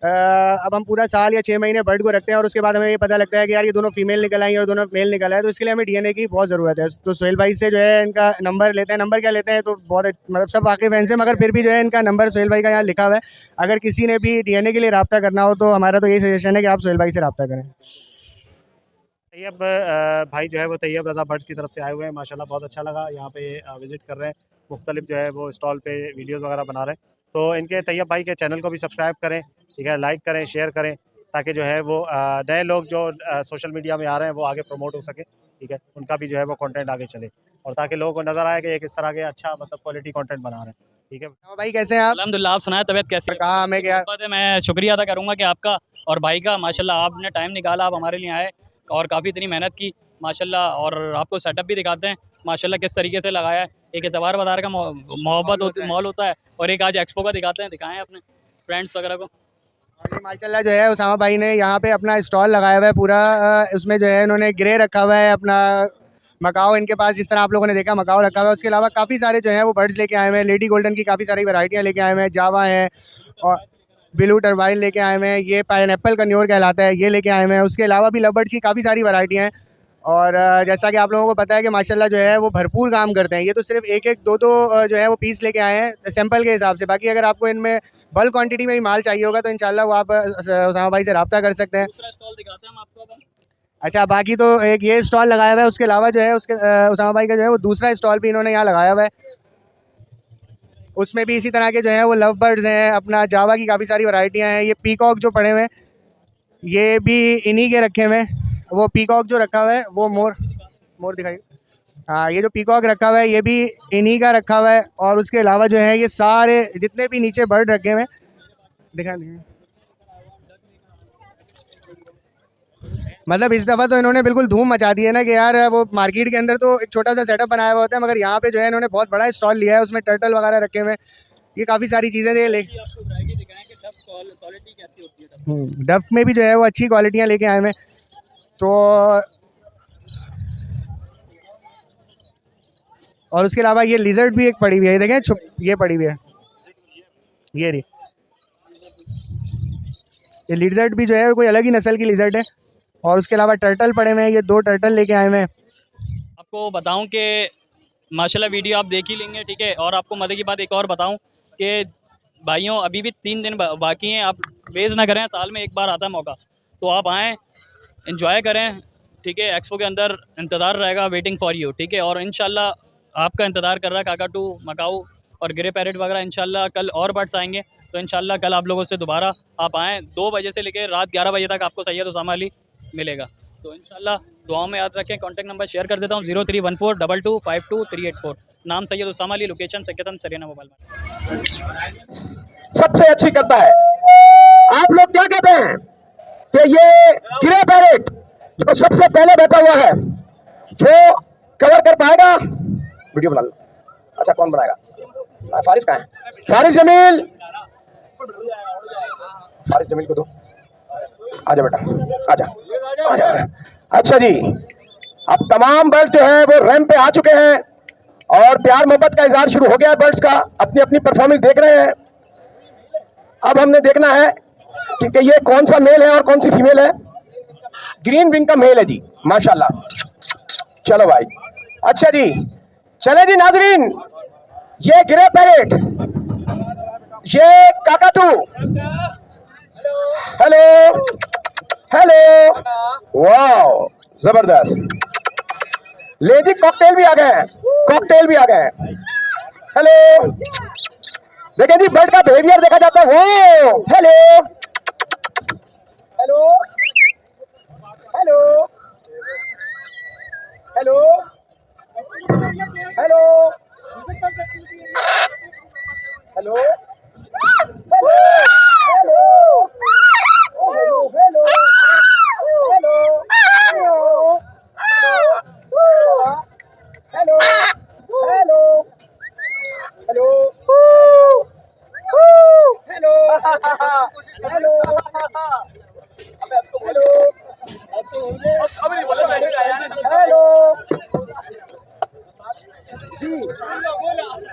S5: अब हम पूरा साल या 6 महीने बर्ड को रखते हैं और उसके बाद हमें ये पता लगता है कि यार ये दोनों फीमेल निकल आई और दोनों मेल निकल आए, तो इसके लिए हमें डीएनए की बहुत ज़रूरत है। तो सोहेल भाई से जो है इनका नंबर लेते हैं। नंबर क्या लेते हैं तो बहुत मतलब सब वाकिफ़ हैं इनसे, मगर फिर भी जो है इनका नंबर सोहेल भाई का यहाँ लिखा हुआ है। अगर किसी ने भी डीएनए के लिए रब्ता करना हो तो हमारा तो यही सजेशन है कि आप सोहेल भाई से रब्ता करें।
S4: तैयब भाई जो है वो तैयब रज़ा बर्ड्स की तरफ से आए हुए हैं, माशाल्लाह बहुत अच्छा लगा। यहाँ पे विज़िट कर रहे हैं, मुख्तलिफ जो है वो स्टॉल पे वीडियोस वगैरह बना रहे हैं। तो इनके तैयब भाई के चैनल को भी सब्सक्राइब करें, ठीक है, लाइक करें, शेयर करें, ताकि जो है वो नए लोग जो सोशल मीडिया में आ रहे हैं वो आगे प्रमोट हो सके। ठीक है, उनका भी जो है वो कंटेंट आगे चले और ताकि लोगों को नज़र आए कि एक इस तरह के अच्छा मतलब क्वालिटी कंटेंट बना रहे हैं। ठीक है
S5: भाई, कैसे हैं आप?
S10: अल्हम्दुलिल्लाह, आप सुनाए तबीयत कैसी है?
S5: कहा हमें क्या
S10: मैं शुक्रिया अदा करूँगा कि आपका और भाई का, माशाल्लाह आपने टाइम निकाला, आप हमारे लिए आए और काफ़ी इतनी मेहनत की माशाल्लाह। और आपको सेटअप भी दिखाते हैं माशाल्लाह किस तरीके से लगाया है। एक एतबार बाजार का मोहब्बत मॉल होता है और एक आज एक्सपो का दिखाते हैं, दिखाएं अपने फ्रेंड्स वगैरह को।
S5: और ये माशाल्लाह जो है उसामा भाई ने यहाँ पे अपना स्टॉल लगाया हुआ है पूरा। उसमें जो है इन्होंने ग्रे रखा हुआ है अपना, मकाओ इनके पास जिस तरह आप लोगों ने देखा मकाओ रखा हुआ है। उसके अलावा काफ़ी सारे जो हैं वो बर्ड्स लेके आए हुए हैं। लेडी गोल्डन की काफ़ी सारी वैरायटियाँ लेके आए हुए हैं, जावा है और ब्लू टर्बाइन लेके आए हुए हैं, ये पाइनएप्पल कन्योर कहलाता है, ये लेके आए हुए हैं। उसके अलावा भी लव बर्ड्स की काफ़ी सारी वैरायटियाँ हैं और जैसा कि आप लोगों को पता है कि माशाल्लाह जो है वो भरपूर काम करते हैं। ये तो सिर्फ एक एक दो दो जो है वो पीस लेके आए हैं सैंपल के हिसाब से। बाकी अगर आपको इनमें बल्क क्वांटिटी में भी माल चाहिए होगा तो इंशाल्लाह वो आप उसामा भाई से रब्ता कर सकते हैं।
S10: स्टॉल दिखाते हैं हम आपको अब।
S5: अच्छा, बाकी तो एक ये स्टॉल लगाया हुआ है, उसके अलावा जो है उसके उसामा भाई का जो है वो दूसरा स्टॉल भी इन्होंने यहाँ लगाया हुआ है। उसमें भी इसी तरह के जो है वो लव बर्ड्स हैं, अपना जावा की काफ़ी सारी वैरायटियाँ हैं। ये पीकॉक जो पड़े हुए हैं ये भी इन्हीं के रखे हुए हैं। वो पीकॉक जो रखा हुआ है वो मोर दिखाइए। हाँ, ये जो पीकॉक रखा हुआ है ये भी इन्हीं का रखा हुआ है। और उसके अलावा जो है ये सारे जितने भी नीचे बर्ड रखे हुए हैं दिखा दें। मतलब इस दफ़ा तो इन्होंने बिल्कुल धूम मचा दी है ना कि यार वो मार्केट के अंदर तो एक छोटा सा सेटअप बनाया हुआ होता है, मगर यहाँ पे जो है इन्होंने बहुत बड़ा स्टॉल लिया है, उसमें टर्टल वगैरह रखे हुए हैं, ये काफ़ी सारी चीज़ें ले। डफ में भी जो है वो अच्छी क्वालिटियाँ लेके आए हैं। तो और उसके अलावा ये लिजर्ड भी एक पड़ी हुई है, देखें ये पड़ी हुई है, ये रही। ये लिजर्ड भी जो है कोई अलग ही नस्ल की लिजर्ड है। और उसके अलावा टर्टल पड़े हुए हैं, ये 2 टर्टल लेके आए हुए हैं।
S10: आपको बताऊं कि माशाल्लाह वीडियो आप देख ही लेंगे, ठीक है। और आपको मज़े की बात एक और बताऊं कि भाइयों अभी भी 3 दिन बाकी हैं, आप वेस्ट ना करें, साल में एक बार आता है मौका, तो आप आएँ, एंजॉय करें, ठीक है। एक्सपो के अंदर इंतज़ार रहेगा, वेटिंग फॉर यू, ठीक है। और इंशाल्लाह आपका इंतज़ार कर रहा है काकाटू, मकाऊ और ग्रे पैरेट वगैरह। इंशाल्लाह कल और बर्ड्स आएंगे, तो इंशाल्लाह कल आप लोगों से दोबारा आप आएँ। 2 बजे से लेकर रात 11 बजे तक आपको सैयद उसामा अली मिलेगा। तो इंशाल्लाह दुआओं में याद रखें। कॉन्टैक्ट नंबर शेयर कर देता हूँ 031422522384। नाम सैयद उसामा अली, लोकेशन सेक्रेटन सरियाना मोबाइल।
S2: सबसे अच्छी करता है। आप लोग क्या कहते हैं कि ये ग्रे पैरेट जो सबसे पहले बैठा हुआ है वो कवर कर पाएगा? वीडियो बना लो। अच्छा, कौन बनाएगा? फारिस कहाँ है? फारिस जमील, फारिस जमील को दो। आजा बेटा, आजा, आजा। अच्छा जी, अब तमाम बर्ड्स जो है वो रैंप पे आ चुके हैं और प्यार मोहब्बत का इजहार शुरू हो गया है। बर्ड्स का अपनी अपनी परफॉर्मेंस देख रहे हैं। अब हमने देखना है कि ये कौन सा मेल है और कौन सी फीमेल है। ग्रीन विंग का मेल है जी, माशाल्लाह। चलो भाई, अच्छा जी, चले जी नाजरीन, ये ग्रे पैरेट, ये काकाटू, हेलो हेलो, वाओ जबरदस्त। ले जी, कॉकटेल भी आ गए हैं, कॉकटेल भी आ गए हैं। हेलो, देखिए जी बर्ड का बिहेवियर देखा जाता है। वो hello hello hello hello hello hello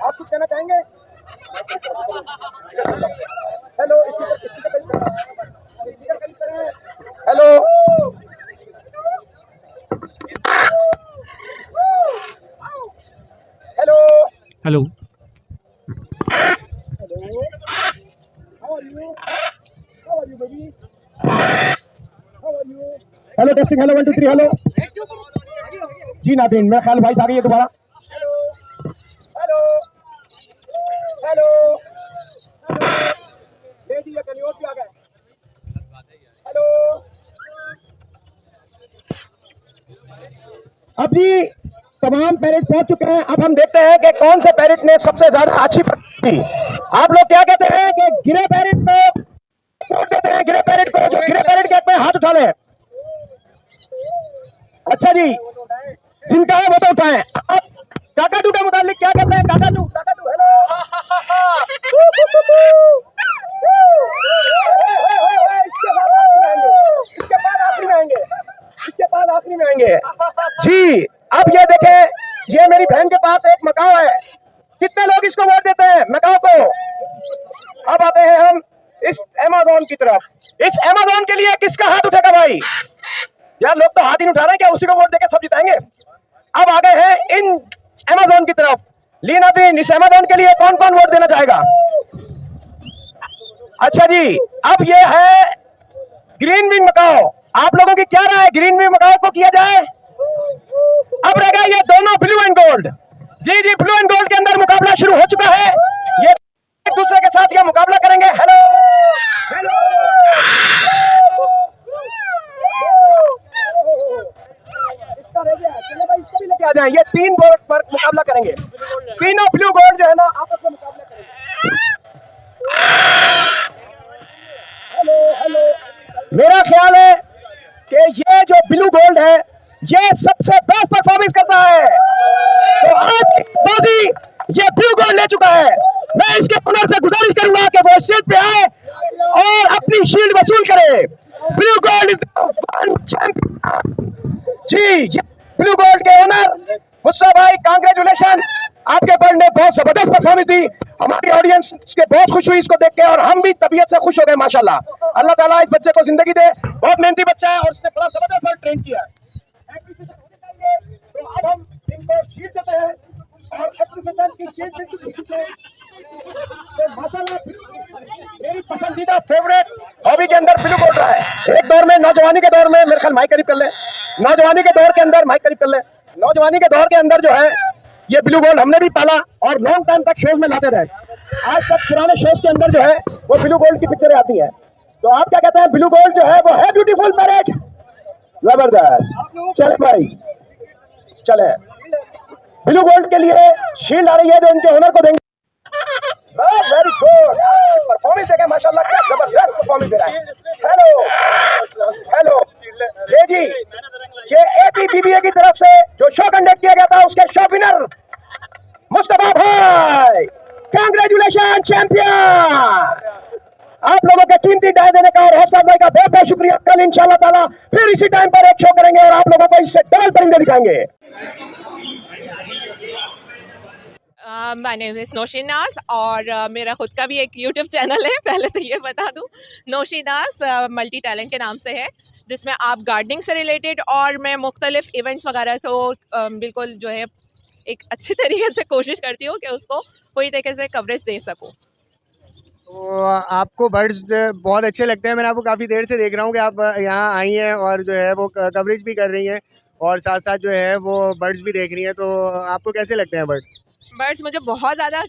S2: आप कुछ कहना चाहेंगे? Hello, hello, hello,
S6: hello,
S2: hello, testing, hello 1 2 3 hello जी नादिन, मैं ख्याल भाई आ गई है दोबारा। हेलो हेलो लेडी या कन्योर भी आ गए। हेलो, अभी तमाम पैरेट पहुंच चुके हैं। अब हम देखते हैं कि कौन से पैरेट ने सबसे ज्यादा अच्छी थी। आप लोग क्या कहते हैं कि गिरे पैरेट को वोट देते हैं? गिरे पैरेट को, जो गिरे पैरेट के पे हाथ उठा ले। अच्छा जी, जिनका है वो तो उठाएं। काकाटू के मुताबिक क्या कहते हैं? काकाटू, काकाटू, हेलो। इसके बाद आखिरी में आएंगे, इसके बाद आखिरी में आएंगे जी। अब ये देखें, ये मेरी बहन के पास एक मकाऊ है, कितने लोग इसको वोट देते हैं मकाऊ को। अब आते हैं हम इस अमेज़न की तरफ। इस अमेज़न के लिए किसका हाथ उठेगा भाई? यार लोग तो हाथ ही नहीं उठा रहे हैं, क्या उसी को वोट देके सब जिताएंगे? अब आ गए हैं इन अमेज़न की तरफ। लीना दीन, इस अमेज़न के लिए कौन कौन वोट देना चाहेगा? अच्छा जी, अब ये है ग्रीन विंग मकाओ। आप लोगों की क्या राय है, ग्रीन विंग मकाओ को किया जाए? अब रह गया ये दोनों ब्लू एंड गोल्ड। जी जी, ब्लू एंड गोल्ड के अंदर मुकाबला शुरू हो चुका है। ये एक दूसरे के साथ ये मुकाबला करेंगे। हेलो हेलो, इसका रह गया, चलो भाई इसको भी लेके आ जाए। ये तीन बोर्ड पर मुकाबला करेंगे, तीनों ब्लू गोल्ड जो है ना आपस में मुकाबला करेंगे। हेलो हेलो, मेरा ख्याल है कि ये जो ब्लू गोल्ड है ये सबसे बेस्ट परफॉर्मेंस करता है, तो आज की बाजी ये ब्लू गोल्ड ले चुका है। मैं इसके ओनर से गुजारिश करूंगा कि वो स्टेज पे आए और अपनी शील्ड वसूल करे। ब्लू गोल्ड जी, ये ब्लू गोल्ड के ओनर मुस्सा भाई, कांग्रेचुलेशन, आपके बर्ड ने बहुत जबरदस्त परफॉर्मेंस दी। हमारी ऑडियंस के बहुत खुश हुई इसको देख के, और हम भी तबीयत से खुश हो गए माशाल्लाह। अल्लाह ताला इस बच्चे को जिंदगी दे, बहुत मेहनती बच्चा है और उसने बड़ा जबरदस्त बर्ड ट्रेन किया है। तो अब हम इनको शील्ड देते हैं और एप्लीकेशन की शील्ड तो माशाल्लाह मेरी पसंदीदा फेवरेट हॉबी के अंदर ब्लू गोल्ड रहा है। एक दौर में नौजवानी के दौर में, मेरे ख्याल माइक करीब कर ले, नौजवानी के दौर के अंदर माइक करीब कर ले, नौजवानी के दौर के अंदर जो है ये ब्लू गोल्ड हमने भी पाला और लॉन्ग टाइम तक शोज में लाते रहे। आज तक पुराने शोज के अंदर जो है वो ब्लू गोल्ड की पिक्चरें आती हैं। तो आप क्या कहते हैं, ब्लू गोल्ड जो है वो है ब्यूटीफुल पैरेट, जबरदस्त। चले भाई चले, ब्लू गोल्ड के लिए शील्ड आ रही है जो इनके ओनर को देंगे। वेरी गुड परफॉर्मेंस देखें माशाल्लाह, क्या जबरदस्त परफॉर्मेंस दे रहा है। हेलो हेलो, ये जी ये APBBA की तरफ से जो शो कंडक्ट किया गया था उसके शो विनर मुस्तफा भाई, कांग्रेचुलेशन चैंपियन। आप लोगों के कीमती टाइम देने का और हौसला भाई का बहुत बहुत शुक्रिया। कल इंशाल्लाह ताला फिर इसी टाइम पर एक शो करेंगे और आप लोगों को इससे डबल परिंदे दिखाएंगे।
S11: माय नेम इज़ नौशीन नाज और मेरा खुद का भी एक यूट्यूब चैनल है, पहले तो ये बता दूं। नौशीन नाज मल्टी टैलेंट के नाम से है, जिसमें आप गार्डनिंग से रिलेटेड और मैं मुख्तलिफ इवेंट्स वगैरह को बिल्कुल जो है एक अच्छी तरीके से कोशिश करती हूँ कि उसको पूरी तरीके से कवरेज दे सकूँ।
S5: तो आपको बर्ड्स बहुत अच्छे लगते हैं। मैंने आपको काफ़ी देर से देख रहा हूँ कि आप यहाँ आई हैं और जो है वो कवरेज भी कर रही हैं और साथ साथ जो है वो बर्ड्स भी देख रही हैं। तो आपको कैसे लगते हैं बर्ड्स?
S11: बर्ड्स मुझे बहुत ज़्यादा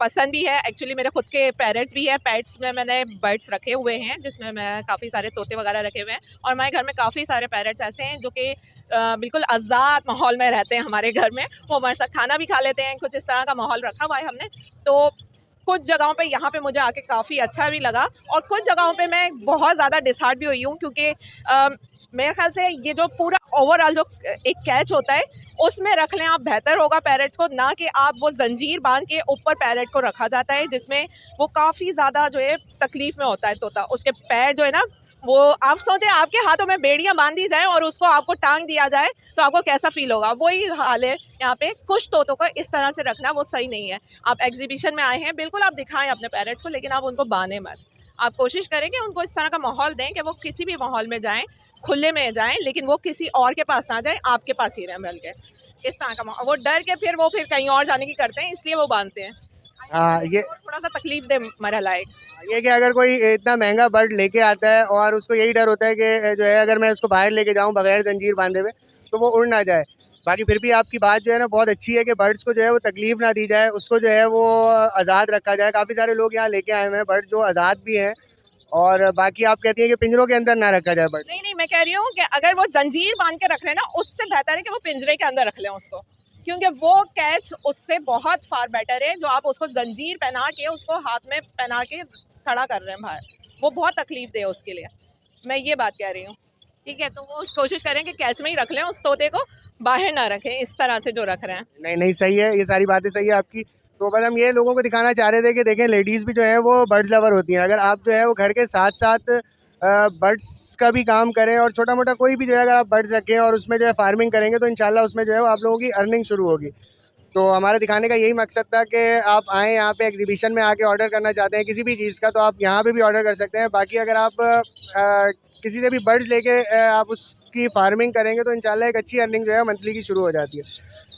S11: पसंद भी है। एक्चुअली मेरे खुद के पैरट्स भी हैं, पेट्स में मैंने बर्ड्स रखे हुए हैं, जिसमें मैं काफ़ी सारे तोते वगैरह रखे हुए हैं और हमारे घर में काफ़ी सारे पैरट्स ऐसे हैं जो कि बिल्कुल आज़ाद माहौल में रहते हैं हमारे घर में। वो हमारे साथ खाना भी खा लेते हैं, कुछ इस तरह का माहौल रखा हुआ है हमने। तो कुछ जगहों पे यहाँ पे मुझे आके काफ़ी अच्छा भी लगा और कुछ जगहों पे मैं बहुत ज़्यादा डिसहार्ट भी हुई हूँ, क्योंकि मेरे ख्याल से ये जो पूरा ओवरऑल जो एक कैच होता है उसमें रख लें आप, बेहतर होगा पैरट्स को, ना कि आप वो जंजीर बांध के ऊपर पैरट को रखा जाता है, जिसमें वो काफ़ी ज़्यादा जो है तकलीफ़ में होता है तोता। उसके पैर जो है ना, वो आप सोचें आपके हाथों में बेड़ियाँ बांध दी जाएँ और उसको आपको टांग दिया जाए तो आपको कैसा फील होगा। वही हाल है यहाँ पे। कुछ तोतों को इस तरह से रखना वो सही नहीं है। आप एग्जीबिशन में आए हैं, बिल्कुल आप दिखाएं अपने पैरट्स को, लेकिन आप उनको बांधें मत। आप कोशिश करें कि उनको इस तरह का माहौल दें कि वो किसी भी माहौल में जाएं, खुले में जाएं, लेकिन वो किसी और के पास ना जाएं, आपके पास ही रहें। बल्कि इस तरह का माहौल, वो डर के फिर वो कहीं और जाने की करते हैं, इसलिए वो बांधते हैं।
S5: ये
S11: थोड़ा सा तकलीफ दे मरहला है
S5: ये कि अगर कोई इतना महंगा बर्ड लेके आता है और उसको यही डर होता है कि जो है अगर मैं उसको बाहर लेके जाऊं बगैर जंजीर बांधे हुए तो वो उड़ ना जाए। बाकी फिर भी आपकी बात जो है ना बहुत अच्छी है कि बर्ड्स को जो है वो तकलीफ़ ना दी जाए, उसको जो है वो आज़ाद रखा जाए। काफ़ी सारे लोग यहाँ लेके आए हुए हैं बर्ड जो आज़ाद भी हैं, और बाकी आप कहती हैं कि पिंजरों के अंदर ना रखा जाए बर्ड।
S11: नहीं, मैं कह रही हूँ कि अगर वो जंजीर बांध के रख रहे हैं ना, उससे बेहतर है कि वो पिंजरे के अंदर रख लें उसको, क्योंकि वो कैच उससे बहुत फार बेटर है। जो आप उसको जंजीर पहना के उसको हाथ में पहना के खड़ा कर रहे हैं बाहर, वो बहुत तकलीफ दे उसके लिए। मैं ये बात कह रही हूँ, ठीक है? तो वो कोशिश करें कि कैच में ही रख लें उस तोते को, बाहर ना रखें इस तरह से जो रख रहे हैं।
S5: नहीं सही है, ये सारी बातें सही है आपकी। तो बस हम ये लोगों को दिखाना चाह रहे थे कि देखें लेडीज़ भी जो है वो बर्ड्स लवर होती हैं। अगर आप जो है वो घर के साथ साथ बर्ड्स का भी काम करें और छोटा मोटा कोई भी जो है अगर आप बर्ड्स रखें और उसमें जो है फार्मिंग करेंगे तो इंशाल्लाह उसमें जो है वो आप लोगों की अर्निंग शुरू होगी। तो हमारे दिखाने का यही मकसद था कि आप आएँ यहाँ पे एग्जीबिशन में आके ऑर्डर करना चाहते हैं किसी भी चीज़ का तो आप यहाँ पे भी ऑर्डर कर सकते हैं। बाकी अगर आप किसी से भी बर्ड्स लेके आप उसकी फार्मिंग करेंगे तो इंशाल्लाह एक अच्छी अर्निंग जो है मंथली की शुरू हो जाती है।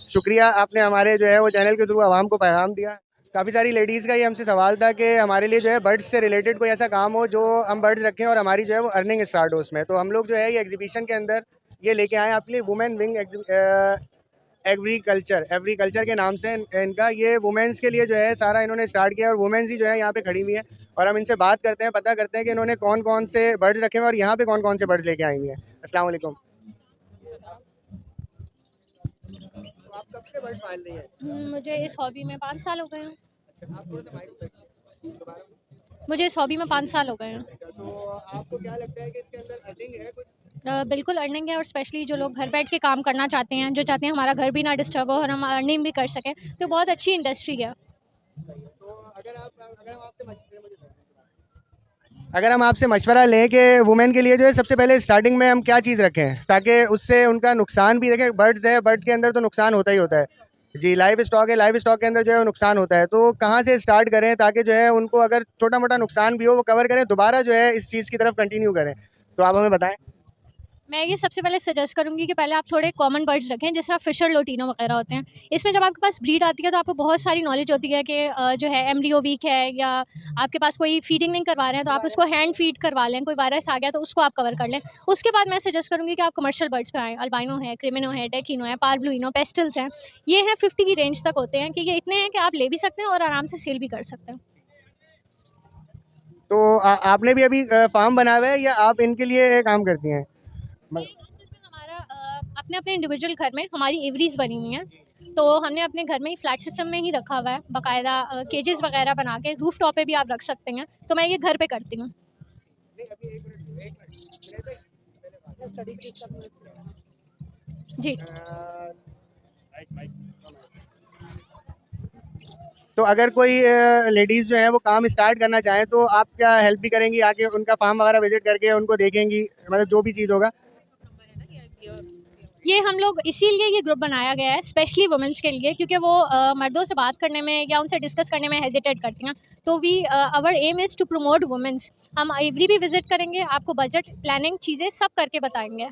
S5: शुक्रिया, आपने हमारे जो है वो चैनल के थ्रू आवाम को पैगाम दिया। काफ़ी सारी लेडीज़ का ये हमसे सवाल था कि हमारे लिए जो है बर्ड्स से रिलेटेड कोई ऐसा काम हो जो हम बर्ड्स रखें और हमारी जो है वो अर्निंग स्टार्ट हो उसमें। तो हम लोग जो है ये एग्जीबिशन के अंदर ये लेके आए आपके लिए वुमेन विंग एग्रीकल्चर के नाम से इनका ये वुमेन्स के लिए जो है सारा इन्होंने स्टार्ट किया और वुमेन्स ही जो है यहाँ पे खड़ी हुई है और हम इनसे बात करते हैं, पता करते हैं कि इन्होंने कौन कौन से बर्ड्स रखे हुए और यहाँ पे कौन कौन से बर्ड्स लेके आई हुई हैं। अस्सलाम वालेकुम। आप कब से बर्ड पाल रही हैं?
S3: मुझे इस हॉबी में 5 साल हो गए हैं। मुझे इस हॉबी में 5 साल हो गए हैं।
S5: तो आपको क्या लगता है कि इसके अंदर अर्निंग है कुछ?
S3: बिल्कुल अर्निंग है और स्पेशली जो लोग घर बैठ के काम करना चाहते हैं, जो चाहते हैं हमारा घर भी ना डिस्टर्ब हो और हम अर्निंग भी कर सकें, तो बहुत अच्छी इंडस्ट्री है।
S5: तो अगर हम आपसे मशवरा लें कि वुमेन के लिए जो है सबसे पहले स्टार्टिंग में हम क्या चीज़ रखें ताकि उससे उनका नुकसान भी देखें। बर्ड्स है, बर्ड के अंदर तो नुकसान होता ही होता है जी। लाइव स्टॉक है, लाइव स्टॉक के अंदर जो है वो नुकसान होता है। तो कहाँ से स्टार्ट करें ताकि जो है उनको अगर छोटा मोटा नुकसान भी हो वो कवर करें, दोबारा जो है इस चीज़ की तरफ कंटिन्यू करें। तो आप हमें बताएं।
S3: मैं ये सबसे पहले सजेस्ट करूँगी कि पहले आप थोड़े कॉमन बर्ड्स रखें, जिस तरह फिशर लोटिनो वगैरह होते हैं। इसमें जब आपके पास ब्रीड आती है तो आपको बहुत सारी नॉलेज होती है कि जो है एम्ब्रियो वीक है या आपके पास कोई फीडिंग नहीं करवा रहे हैं तो आप उसको हैंड फीड करवा लें, कोई वायरस आ गया तो उसको आप कवर कर लें। उसके बाद मैं सजेस्ट करूँगी कि आप कमर्शियल बर्ड्स पे आएँ। अल्बाइनो है, क्रिमिनो है, डेकिनो है, पार्ब्लुइनो, पेस्टल्स हैं। ये हैं 50 की रेंज तक होते हैं कि ये इतने हैं कि आप ले भी सकते हैं और आराम से सेल भी कर सकते हैं।
S5: तो आपने भी अभी फार्म बनाया हुआ है या आप इनके लिए काम करती हैं?
S3: अपने अपने इंडिविजुअल घर में हमारी एवरीज बनी हुई हैं, तो हमने अपने घर में ही फ्लैट सिस्टम में ही रखा हुआ है, बाकायदा केजेस वगैरह बना के रूफ टॉप पे भी आप रख सकते हैं। तो मैं ये घर पे करती हूँ। जी।
S5: तो अगर कोई लेडीज़ जो है वो काम स्टार्ट करना चाहें तो आप क्या हेल्प भी करेंगी, आके उनका फार्म वगैरह विजिट करके उनको देखेंगी, मतलब जो भी चीज़ होगा?
S3: ये हम लोग इसीलिए ये ग्रुप बनाया गया है स्पेशली वुमेंस के लिए, क्योंकि वो मर्दों से बात करने में या उनसे डिस्कस करने में हेजिटेट करती हैं। तो our aim is to promote womens. हम एवरी भी विजिट करेंगे, आपको बजट प्लानिंग चीज़ें सब करके बताएंगे।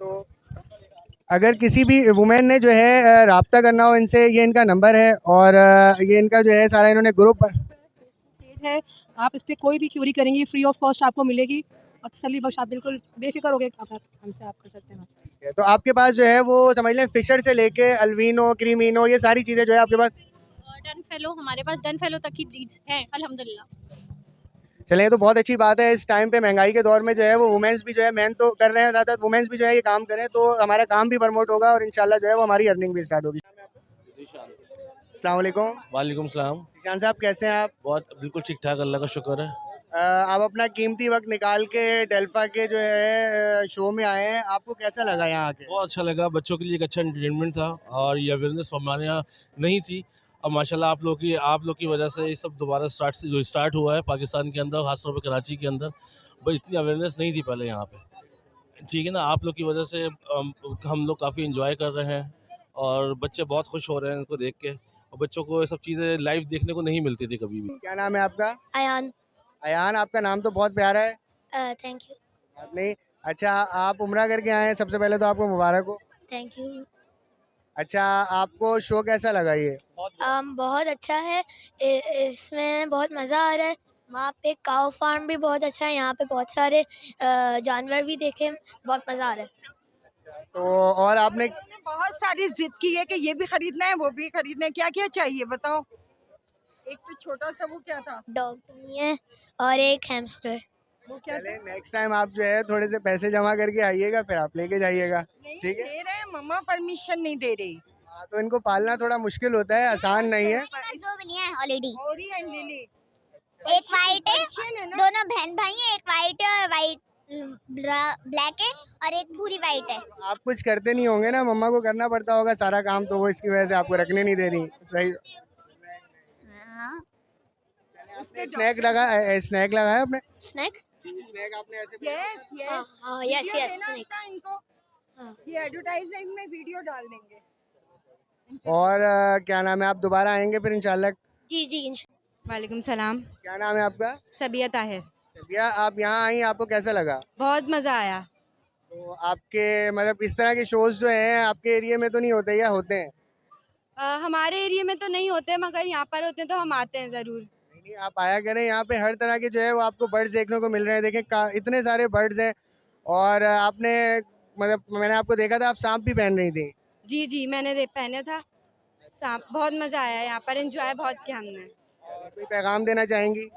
S5: तो अगर किसी भी वुमेन ने जो है राब्ता करना हो इनसे, ये इनका नंबर है और ये इनका जो है सारा इन्होंने ग्रुप
S12: है। आप इस पर कोई भी क्यूरी करेंगी फ्री ऑफ कॉस्ट आपको मिलेगी और तसल्ली बख्श आप बिल्कुल बेफिक्र हो गए हमसे आप कर सकते हैं।
S5: तो आपके पास जो है वो समझ लें फिशर से लेके अल्वीनो, क्रीमिनो, ये सारी चीज़ें जो है आपके पास?
S3: डन फेलो, हमारे पास डन फेलो तक की ब्रीड्स हैं अल्हम्दुलिल्लाह।
S5: चलें, तो बहुत अच्छी बात है। इस टाइम पे महंगाई के दौर में जो है वो वुमेन्स भी जो है मेहनत तो कर रहे हैं, ज़्यादातर वुमेन्स भी जो है ये काम करें तो हमारा काम भी प्रमोट होगा और इंशाल्लाह जो है वो हमारी अर्निंग भी स्टार्ट होगी। अस्सलाम वालेकुम।
S13: वालेकुम सलाम।
S5: ईशान साहब कैसे हैं आप?
S13: बहुत बिल्कुल ठीक ठाक, अल्लाह का शुक्र है।
S5: आप अपना कीमती वक्त निकाल के डेल्फा के जो है शो में आए हैं, आपको कैसा लगा यहाँ आके?
S13: बहुत अच्छा लगा, बच्चों के लिए एक अच्छा एंटरटेनमेंट था और ये अवेयरनेस हमारे यहाँ नहीं थी। अब माशाल्लाह आप लोग की वजह से ये सब दोबारा स्टार्ट हुआ है पाकिस्तान के अंदर, खासतौर पर कराची के अंदर। बस इतनी अवेयरनेस नहीं थी पहले यहाँ पे, ठीक है ना। आप लोग की वजह से हम लोग काफ़ी इंजॉय कर रहे हैं और बच्चे बहुत खुश हो रहे हैं इनको देख के। और बच्चों को ये सब चीज़ें लाइव देखने को नहीं मिलती थी कभी भी।
S5: क्या नाम है आपका?
S14: अयान।
S5: अयान, आपका नाम तो बहुत प्यारा है।
S14: Thank you.
S5: बात नहीं। अच्छा, आप उम्रा करके आए हैं, सबसे पहले तो आपको मुबारक हो।
S14: Thank you.
S5: अच्छा, आपको शो कैसा लगा ये?
S14: बहुत अच्छा है, इसमें बहुत मज़ा आ रहा है। वहाँ पे काऊ फार्म भी बहुत अच्छा है, यहाँ पे बहुत सारे जानवर भी देखे, बहुत मज़ा आ रहा है।
S5: तो और आपने
S15: बहुत सारी जिद की है कि ये भी खरीदना है वो भी खरीदना है, क्या क्या चाहिए बताओ? एक तो छोटा सा वो क्या था,
S14: डॉग है और एक हैमस्टर।
S15: वो क्या था?
S5: नेक्स्ट टाइम आप जो है थोड़े से पैसे जमा करके आइएगा, फिर आप लेके जाइएगा, ठीक है?
S15: दे रहे हैं, मम्मा परमिशन नहीं दे रही।
S5: हाँ, तो इनको पालना थोड़ा मुश्किल होता है, आसान नहीं है।
S14: दो बिल्लियाँ हैं ऑलरेडी,
S15: ओरी एंड लिली।
S14: एक वाइट है, दोनों बहन भाई हैं, एक वाइट है, वाइट ब्लैक है और एक पूरी वाइट है।
S5: आप कुछ करते नहीं होंगे ना, मम्मा को करना पड़ता होगा सारा काम, तो वो इसकी वजह से आपको रखने नहीं दे रही। सही। स्नैक लगाया आपने?
S14: स्नैक?
S5: स्नैक आपने ऐसे
S15: यस यस
S14: हाँ यस
S15: वीडियो
S14: यस
S15: देना इसका इनको,
S14: हाँ।
S15: ये एडवर्टाइजमेंट में वीडियो डाल देंगे।
S5: और क्या नाम है, आप दोबारा आएंगे फिर इंशाल्लाह?
S14: जी जी
S12: वालेकुम सलाम।
S5: क्या नाम है आपका?
S12: सबिया ताहिर।
S5: भैया आप यहाँ आई, आपको कैसा लगा?
S12: बहुत मज़ा आया।
S5: तो आपके मतलब इस तरह के शोज जो हैं आपके एरिया में तो नहीं होते या होते हैं?
S12: हमारे एरिया में तो नहीं होते, मगर यहाँ पर होते हैं तो हम आते हैं ज़रूर।
S5: नहीं, आप आया करें, यहाँ पे हर तरह के जो है वो आपको बर्ड्स देखने को मिल रहे हैं। देखें इतने सारे बर्ड्स हैं। और आपने मतलब मैंने आपको देखा था, आप सांप भी पहन रही थी।
S12: जी जी मैंने पहना था सांप। बहुत मज़ा आया यहाँ पर, एंजॉय बहुत किया हमने।
S5: कोई पैगाम देना चाहेंगी?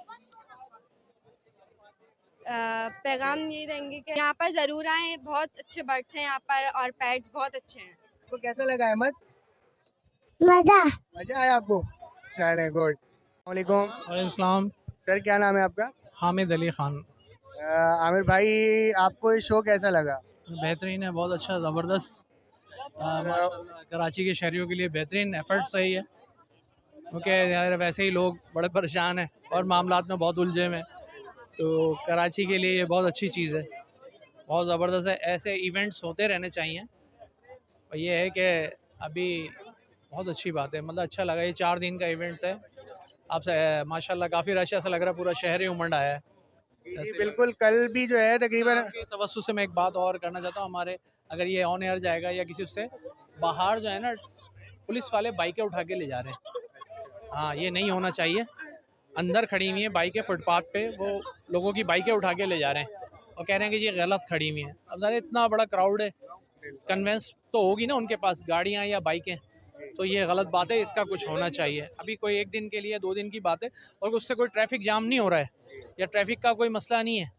S12: पैगाम ये देंगे कि यहाँ पर ज़रूर आएँ, बहुत अच्छे बर्ड्स हैं यहाँ पर और पेट्स बहुत अच्छे हैं।
S5: आपको कैसा लगा अहमद? मजा आया आपको? चले गुड। वालेकुम
S6: वालेकुम
S5: सर, क्या नाम है आपका?
S6: हामिद अली खान।
S5: आमिर भाई, आपको ये शो कैसा लगा?
S6: बेहतरीन है, बहुत अच्छा, ज़बरदस्त। माशाल्लाह कराची के शहरियों के लिए बेहतरीन एफर्ट सही है, क्योंकि यार वैसे ही लोग बड़े परेशान हैं और मामलात में बहुत उलझे हुए हैं। तो कराची के लिए ये बहुत अच्छी चीज़ है, बहुत ज़बरदस्त है। ऐसे इवेंट्स होते रहने चाहिए। और ये है कि अभी बहुत अच्छी बात है, मतलब अच्छा लगा। ये 4 दिन का इवेंट्स है। आपसे माशाल्लाह काफ़ी रश ऐसा लग रहा है, पूरा शहर ही उमड़ आया है।
S5: जी बिल्कुल, कल भी जो है तकरीबन
S6: तवज्जो से मैं एक बात और करना चाहता हूँ, हमारे अगर ये ऑन एयर जाएगा या किसी उससे बाहर जो है ना, पुलिस वाले बाइकें उठा के ले जा रहे हैं। हाँ, ये नहीं होना चाहिए। अंदर खड़ी हुई हैं बाइकें फुटपाथ पे, वो लोगों की बाइकें उठा के ले जा रहे हैं और कह रहे हैं कि ये गलत खड़ी हुई हैं। अब ज़रा इतना बड़ा क्राउड है, कन्वेंस तो होगी ना उनके पास, गाड़ियाँ या बाइकें, तो ये गलत बात है, इसका कुछ होना चाहिए। अभी कोई 1 दिन के लिए 2 दिन की बात है और उससे कोई ट्रैफिक जाम नहीं हो रहा है या ट्रैफिक का कोई मसला नहीं है,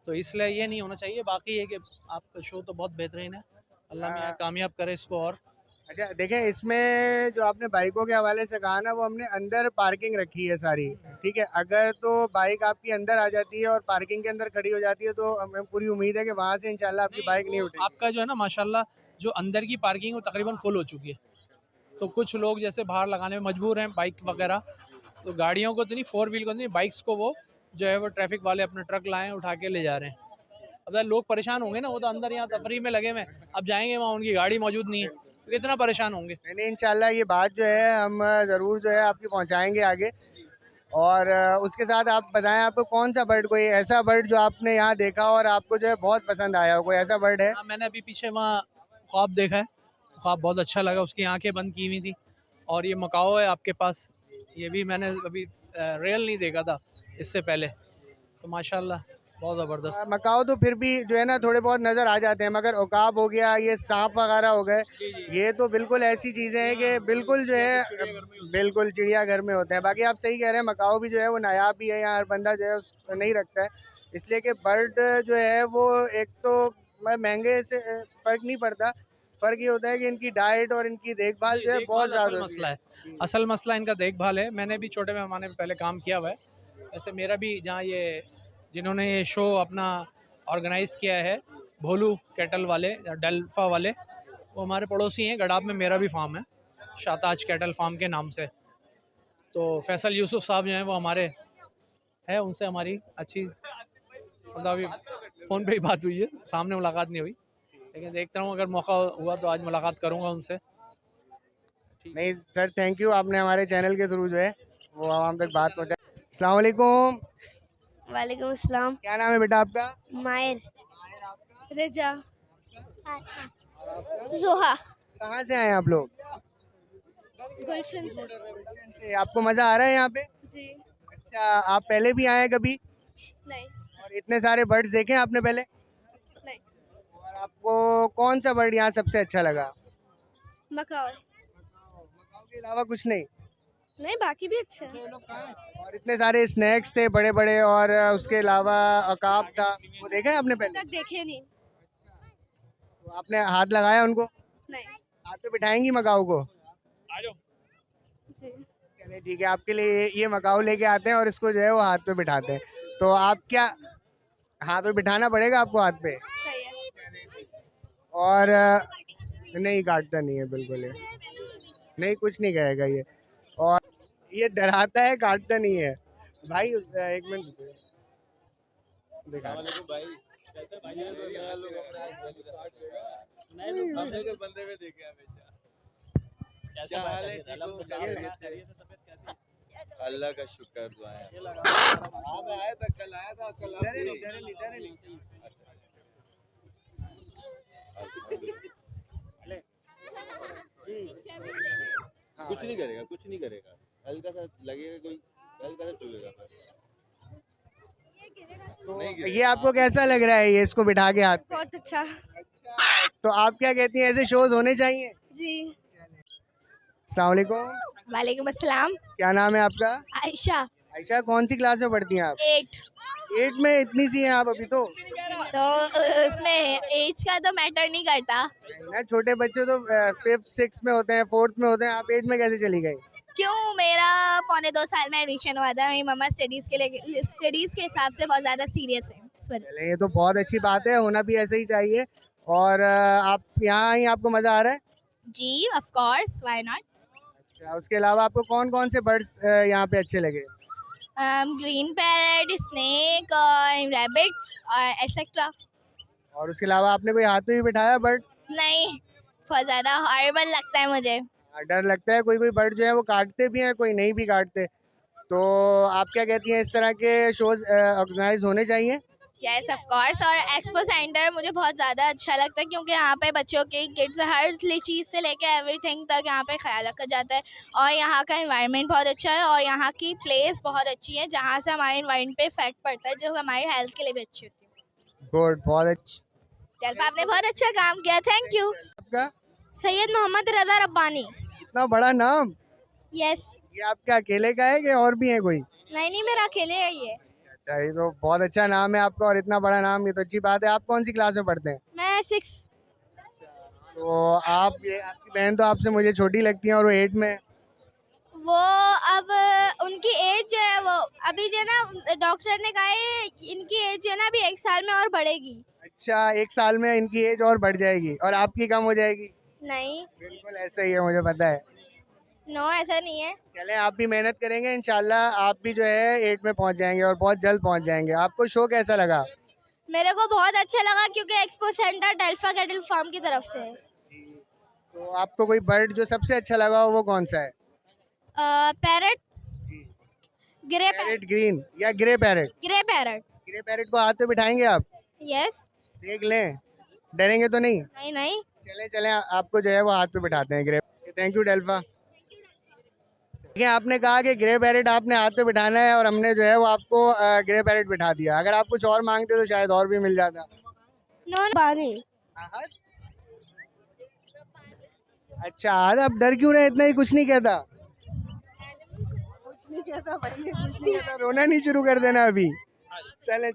S6: तो इसलिए ये नहीं होना चाहिए। बाकी है कि आपका शो तो बहुत बेहतरीन है, अल्लाह मियां कामयाब करे इसको। और
S5: अच्छा देखें, इसमें जो आपने बाइकों के हवाले से कहा ना, वो हमने अंदर पार्किंग रखी है सारी, ठीक है। अगर तो बाइक आपकी अंदर आ जाती है और पार्किंग के अंदर खड़ी हो जाती है, तो हमें पूरी उम्मीद है कि वहाँ से इंशाल्लाह आपकी बाइक नहीं उठेगी।
S6: आपका जो है ना माशाल्लाह, जो अंदर की पार्किंग वो तकरीबन फुल हो चुकी है, तो कुछ लोग जैसे बाहर लगाने में मजबूर हैं बाइक वगैरह, तो गाड़ियों को तो नहीं, 4 व्हील को नहीं, बाइक्स को वो जो है वो ट्रैफिक वाले अपने ट्रक लाएँ उठा के ले जा रहे हैं। अब लोग परेशान होंगे ना, वो तो अंदर यहाँ तफरी में लगे हुए हैं, अब जाएंगे वहाँ उनकी गाड़ी मौजूद नहीं है, तो कितना परेशान होंगे।
S5: नहीं इंशाल्लाह ये बात जो है हम ज़रूर जो है आपकी पहुँचाएँगे आगे। और उसके साथ आप बताएं, आपको कौन सा बर्ड, कोई ऐसा बर्ड जो आपने यहाँ देखा और आपको जो है बहुत पसंद आया हो, कोई ऐसा बर्ड है?
S6: मैंने अभी पीछे वहाँ ख्वाब देखा है, ख्वाब बहुत अच्छा लगा, उसकी आंखें बंद की हुई थी। और ये मकाओ है आपके पास, ये भी मैंने अभी रियल नहीं देखा था इससे पहले, तो माशाल्लाह बहुत ज़बरदस्त।
S5: मकाओ तो फिर भी जो है ना थोड़े बहुत नज़र आ जाते हैं, मगर उकाब हो गया, ये सांप वगैरह हो गए, ये तो बिल्कुल ऐसी चीज़ें हैं कि बिल्कुल जो है बिल्कुल चिड़ियाघर में होते हैं। बाकी आप सही कह रहे हैं, मकाओ भी जो है वो नायाब भी है, यहाँ हर बंदा जो है उसको नहीं रखता है, इसलिए कि बर्ड जो है वो एक तो महंगे से फ़र्क नहीं पड़ता, फ़र्क ये होता है कि इनकी डाइट और इनकी देखभाल जो है बहुत ज़्यादा
S6: मसला है। असल मसला इनका देखभाल है। मैंने भी छोटे पैमाने में पहले काम किया हुआ है, ऐसे मेरा भी, जहाँ ये जिन्होंने ये शो अपना ऑर्गेनाइज़ किया है, भोलू कैटल वाले, डेल्फा वाले, वो हमारे पड़ोसी हैं। गडाब में मेरा भी फार्म है, शाताज कैटल फार्म के नाम से। तो फैसल यूसुफ साहब जो हैं वो हमारे हैं, उनसे हमारी अच्छी मतलब अभी फ़ोन पे ही बात हुई है, सामने मुलाकात नहीं हुई, लेकिन देखता हूँ अगर मौका हुआ तो आज मुलाकात करूँगा उनसे।
S5: नहीं सर, थैंक यू, आपने हमारे चैनल के थ्रू जो है वो आवाम तक बात पहुँचा। अस्सलाम वालेकुम।
S14: वालेकुम अस्सलाम।
S5: क्या नाम है बेटा आपका?
S14: मायर। रजा। जोहा।
S5: कहाँ से आए आप लोग?
S14: गुलशन
S5: से। आपको मज़ा आ रहा है यहाँ पे?
S14: जी।
S5: अच्छा, आप पहले भी आए हैं कभी?
S14: नहीं।
S5: और इतने सारे बर्ड्स देखे हैं आपने पहले?
S14: नहीं।
S5: और आपको कौन सा बर्ड यहाँ सबसे अच्छा लगा?
S14: मकाओ।
S5: मकाओ के अलावा कुछ नहीं?
S14: नहीं, बाकी भी अच्छे हैं।
S5: और इतने सारे स्नैक्स थे बड़े बड़े, और उसके अलावा अकाब था, वो देखा है आपने पहले?
S14: तक देखे नहीं।
S5: तो आपने हाथ लगाया उनको?
S14: नहीं।
S5: हाथ पे बिठाएंगी मकाओ को?
S14: जी।
S5: चलिए ठीक है, आपके लिए ये मकाओ लेके आते हैं और इसको जो है वो हाथ पे बिठाते हैं। तो आप क्या, हाथ पे बिठाना पड़ेगा आपको हाथ पे?
S14: सही है।
S5: और नहीं काटता नहीं है बिल्कुल, ये नहीं, कुछ नहीं कहेगा ये, और ये डराता है, काटता नहीं है भाई। एक मिनट,
S16: अल्लाह का शुक्र दुआएं। मैं आया था कल कुछ नहीं करेगा हल्का सा लगेगा कोई हल्का सा चुभेगा बस।
S5: ये आपको कैसा लग रहा है ये इसको बिठा के हाथ पे?
S14: बहुत अच्छा।
S5: तो आप क्या कहती हैं, ऐसे शोज होने चाहिए?
S14: जी।
S5: अस्सलाम वालेकुम।
S14: वालेकुम अस्सलाम।
S5: क्या नाम है आपका?
S14: आयशा।
S5: आयशा, कौन सी क्लास में पढ़ती हैं आप?
S14: 8।
S5: 8 में इतनी सी हैं आप अभी तो
S14: उसमें एज का तो मैटर नहीं करता।
S5: ना, छोटे बच्चे तो 5th 6th में होते हैं, 4th में होते हैं, आप 8 में कैसे चली गई?
S14: क्यों, मेरा पौने 2 साल में एडमिशन हुआ था। मेरी मम्मा स्टडीज़ के हिसाब से बहुत ज़्यादा सीरियस है इस वजह।
S5: चले, ये तो बहुत अच्छी बात है, होना भी ऐसे ही चाहिए। और आप यहाँ आई, आपको मज़ा आ रहा है?
S14: जी ऑफ कोर्स, व्हाई नॉट।
S5: अच्छा, उसके अलावा आपको कौन कौन से बर्ड्स यहाँ पे अच्छे लगे?
S14: ग्रीन पैरेट, स्नेक और रैबिट्स और एटसेट्रा।
S5: और उसके अलावा आपने कोई हाथ में भी बिठाया बर्ड?
S14: नहीं, बहुत ज़्यादा हॉरिबल लगता है मुझे।
S5: डर लगता है, कोई कोई बर्ड जो है वो काटते भी हैं, कोई नहीं भी काटते। तो आप क्या कहती हैं, इस तरह के शोज ऑर्गेनाइज होने चाहिए?
S14: Yes of course. और एक्सपो सेंटर मुझे बहुत ज़्यादा अच्छा लगता है क्योंकि यहाँ पे बच्चों के किड्स हर चीज़ से लेके एवरीथिंग तक यहाँ पे ख्याल रखा जाता है। और यहाँ का एनवायरनमेंट बहुत अच्छा है और यहाँ की प्लेस बहुत अच्छी है जहाँ से हमारे एनवायरनमेंट पे इफेक्ट पड़ता है, जो हमारी हेल्थ के लिए भी अच्छी होती है।
S5: गुड, बहुत अच्छा।
S14: जल्फा, आपने बहुत अच्छा काम किया, थैंक यू।
S5: आपका?
S14: सैयद मोहम्मद रज़ा रब्बानी।
S5: इतना बड़ा नाम?
S14: यस।
S5: ये आपका अकेले का है कि और भी है कोई?
S14: नहीं, मेरा अकेले है ये।
S5: अच्छा, ये तो बहुत अच्छा नाम है आपका और इतना बड़ा नाम, ये तो अच्छी बात है। आप कौन सी क्लास में पढ़ते हैं?
S14: मैं 6।
S5: तो आपकी बहन तो आपसे मुझे छोटी लगती है और वो 8 में है।
S14: वो अब उनकी एज जो है वो अभी जो है ना, डॉक्टर ने कहा है इनकी एज जो है ना अभी 1 साल में और बढ़ेगी।
S5: अच्छा, 1 साल में इनकी एज और बढ़ जाएगी और आपकी कम हो जाएगी?
S14: नहीं,
S5: बिल्कुल ऐसा ही है, मुझे पता है।
S14: नो ऐसा नहीं है।
S5: चलें, आप भी मेहनत करेंगे, इंशाल्लाह आप भी जो है 8 में पहुंच जाएंगे और बहुत जल्द पहुंच जाएंगे। आपको शो कैसा लगा?
S14: मेरे को बहुत अच्छा लगा क्योंकि एक्सपो सेंटर डेल्फा कैटल फार्म की तरफ से है।
S5: तो आपको कोई बर्ड जो सबसे अच्छा लगा हो वो कौन सा है?
S14: पैरट, ग्रे
S5: पैरट ग्रीन या grey parrot?
S14: Grey parrot.
S5: Grey parrot को हाथ पे बिठाएंगे आप?
S14: यस।
S5: देख लें, डरेंगे तो नहीं?
S14: नहीं नहीं।
S5: चलें आपको जो है वो हाथ पे बिठाते हैं ग्रे। Thank you डेल्फा। देखिए, आपने कहा कि ग्रे पैरेट आपने हाथ पे बिठाना है और हमने जो है वो आपको ग्रे पैरेट बिठा दिया। अगर आप कुछ और मांगते तो शायद और भी मिल जाता।
S14: नो पानी।
S5: अच्छा, अब डर क्यों रहे? इतना ही कुछ नहीं कहता? कुछ नहीं कहता भाई, ये कुछ नहीं कहता। रोना नहीं शुरू कर देना अभी। चलें।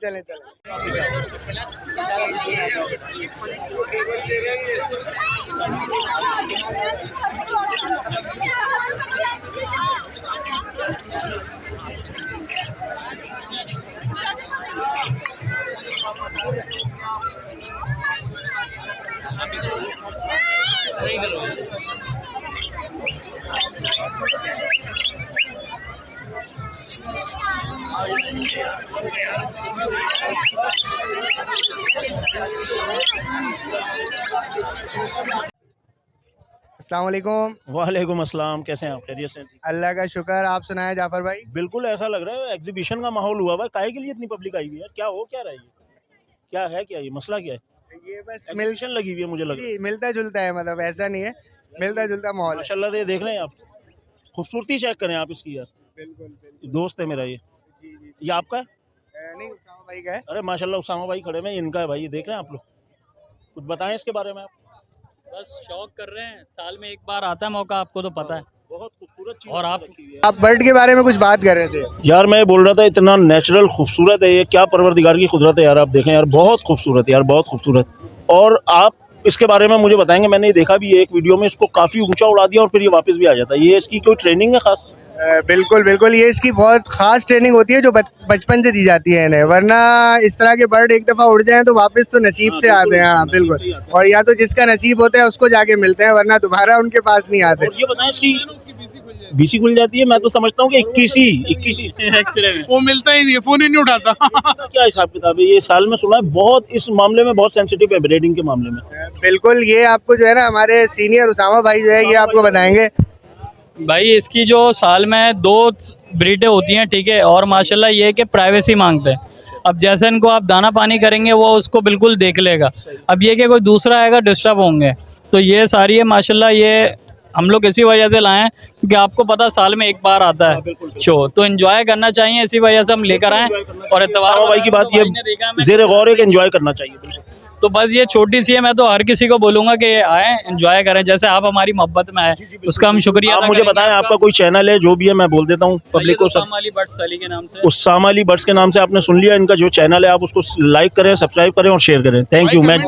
S5: अस्सलाम वालेकुम।
S1: वालेकुम अस्सलाम, कैसे हैं आप? खैरियत से?
S5: अल्लाह का शुक्र, आप सुनाएं जाफर भाई।
S1: बिल्कुल ऐसा लग रहा है एग्जीबिशन का माहौल हुआ हुआ है। काहे के लिए इतनी पब्लिक आई हुई है? क्या हो क्या रहा है ये? क्या है, क्या ये मसला क्या है?
S5: ये बस
S1: एग्जीबिशन लगी हुई है, मुझे लग रहा है।
S5: मिलता जुलता है, मतलब ऐसा नहीं है, मिलता जुलता माहौल है।
S1: माशाल्लाह से देख रहे हैं आप, खूबसूरती चेक करें आप इसकी यार।
S5: बिल्कुल।
S1: दोस्त है मेरा ये आपका है?
S5: नहीं, उसामा भाई का है।
S1: अरे माशाल्लाह, उसामा भाई खड़े में, इनका है भाई। ये देख रहे हैं आप लोग, कुछ बताएं इसके बारे में आप।
S10: बस शौक कर रहे हैं, साल में एक बार आता है मौका, आपको तो पता है।
S1: बहुत खूबसूरत चीज़।
S10: और
S5: आप बर्ड के बारे में कुछ बात कर रहे थे
S1: यार। मैं बोल रहा था इतना नेचुरल खूबसूरत है ये, क्या परवरदिगार की कुदरत है यार। आप देखें यार, बहुत खूबसूरत यार, बहुत खूबसूरत। और आप इसके बारे में मुझे बताएंगे, मैंने देखा भी है एक वीडियो में, इसको काफ़ी ऊंचा उड़ा दिया और फिर ये वापस भी आ जाता है। ये इसकी कोई ट्रेनिंग है खास?
S5: बिल्कुल बिल्कुल, ये इसकी बहुत ख़ास ट्रेनिंग होती है जो बचपन से दी जाती है इन्हें, वरना इस तरह के बर्ड एक दफ़ा उड़ जाएं तो वापस तो नसीब से आते हैं। हाँ बिल्कुल, और या तो जिसका नसीब होता है उसको जाके मिलते हैं, वरना दोबारा उनके पास नहीं आते।
S1: और ये बताएं इसकी बीसी खुल जाती है, मैं तो समझता हूँ कि 21 एक्सरे में
S17: वो मिलता ही नहीं है, फोन ही नहीं उठाता।
S1: क्या हिसाब किताब है ये? साल में सुना है बहुत इस मामले में बहुत सेंसिटिव है, ब्रीडिंग के मामले में।
S5: बिल्कुल, ये आपको जो है ना हमारे सीनियर उसामा भाई जो है ये आपको बताएंगे।
S10: भाई इसकी जो साल में 2 ब्रीडें होती हैं, ठीक है, और माशाल्लाह ये है कि प्राइवेसी मांगते हैं। अब जैसे इनको आप दाना पानी करेंगे वो उसको बिल्कुल देख लेगा। अब ये कि कोई दूसरा आएगा डिस्टर्ब होंगे, तो ये सारी है माशाल्लाह। ये हम लोग इसी वजह से लाए हैं क्योंकि आपको पता साल में एक बार आता है शो, तो एंजॉय करना चाहिए, इसी वजह से हम लेकर आए। और इतवार
S1: भाई की बात ये ज़ेर गौर है कि एंजॉय करना चाहिए।
S10: तो बस ये छोटी सी है, मैं तो हर किसी को बोलूँगा कि आए एंजॉय करें, जैसे आप हमारी मोहब्बत में आए उसका हम शुक्रिया।
S1: आप मुझे बताएं आपका कोई चैनल है जो भी है, मैं बोल देता हूँ पब्लिक को।
S10: उस्सामा अली बर्ड्स अली के नाम से,
S1: उस्सामा अली बर्ड्स के नाम से आपने सुन लिया। इनका जो चैनल है आप उसको लाइक करें, सब्सक्राइब करें और शेयर करें। Thank you. मैं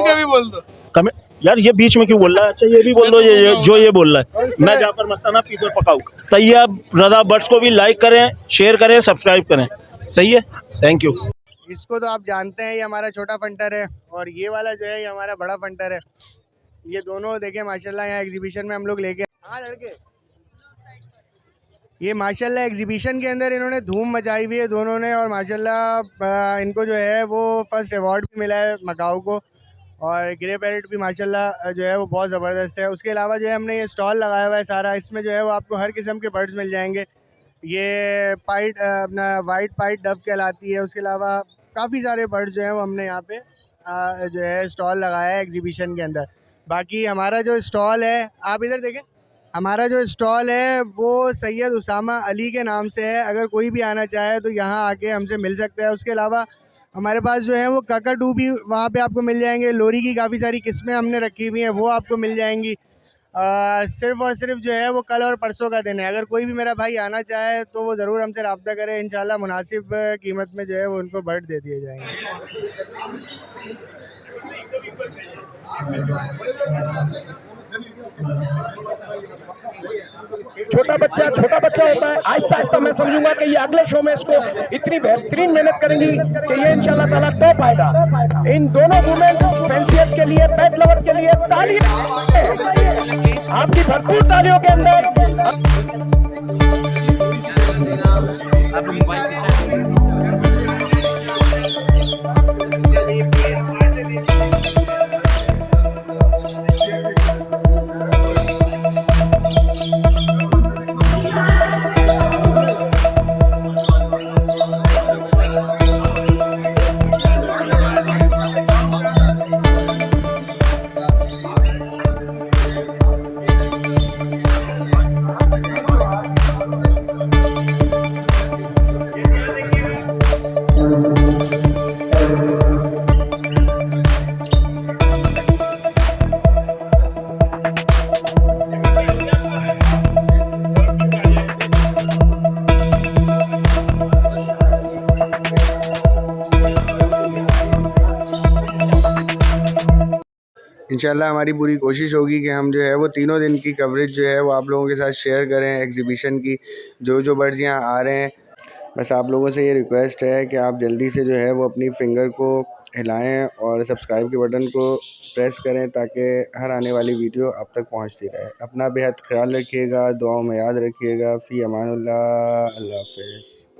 S1: कमेंट यार ये बीच में क्यों बोल रहा है? अच्छा ये भी बोल दो जो ये बोल रहा है। मैं जाकर मस्ताना पीपर पकाऊँ। तैयब रज़ा बर्ड्स को भी लाइक करें, शेयर करें, सब्सक्राइब करें। सही है, थैंक यू।
S5: इसको तो आप जानते हैं, ये हमारा छोटा फंटर है और ये वाला जो है ये हमारा बड़ा फंटर है। ये दोनों देखें माशाल्लाह, यहाँ एग्जीबिशन में हम लोग लेके लड़के, ये माशाल्लाह एग्जीबिशन के अंदर इन्होंने धूम मचाई हुई है दोनों ने। और माशाल्लाह इनको जो है वो फर्स्ट अवार्ड भी मिला है मकाऊ को। और ग्रे पैरेट भी माशाल्लाह जो है वो बहुत ज़बरदस्त है। उसके अलावा जो है हमने ये स्टॉल लगाया हुआ है सारा, इसमें जो है वो आपको हर किस्म के बर्ड्स मिल जाएंगे। ये पाइट अपना वाइट पाइट डव कहलाती है। उसके अलावा काफ़ी सारे बर्ड्स जो हैं वो हमने यहाँ पे जो है स्टॉल लगाया है एग्जीबिशन के अंदर। बाकी हमारा जो स्टॉल है, आप इधर देखें, हमारा जो स्टॉल है वो सैयद उसामा अली के नाम से है। अगर कोई भी आना चाहे तो यहाँ आके हमसे मिल सकता है। उसके अलावा हमारे पास जो है वो काकाटू भी वहाँ पे आपको मिल जाएंगे। लोरी की काफ़ी सारी किस्में हमने रखी हुई हैं, वो आपको मिल जाएंगी। सिर्फ़ और सिर्फ जो है वो कल और परसों का दिन है। अगर कोई भी मेरा भाई आना चाहे तो वो ज़रूर हमसे रब्ता करे, इंशाल्लाह मुनासिब कीमत में जो है वो उनको बर्ड दे दिए जाएंगे।
S2: छोटा बच्चा होता है, आहिस्ता आहिस्ता मैं समझूंगा कि ये अगले शो में इसको इतनी बेहतरीन मेहनत करेंगी कि ये इंशाल्लाह ताला टॉप आएगा। इन दोनों वुमेन फैंसियर्स के लिए, पेट लवर्स के लिए तालियां, आपकी भरपूर तालियों के अंदर।
S5: इंशाल्लाह हमारी पूरी कोशिश होगी कि हम जो है वो तीनों दिन की कवरेज जो है वो आप लोगों के साथ शेयर करें एग्जीबिशन की। जो बर्ड्स यहाँ आ रहे हैं, बस आप लोगों से ये रिक्वेस्ट है कि आप जल्दी से जो है वो अपनी फिंगर को हिलाएं और सब्सक्राइब के बटन को प्रेस करें ताकि हर आने वाली वीडियो आप तक पहुँचती रहे। अपना बेहद ख्याल रखिएगा, दुआओं में याद रखिएगा। फ़ी अमानुल्लाह, अल्लाह हाफ़िज़।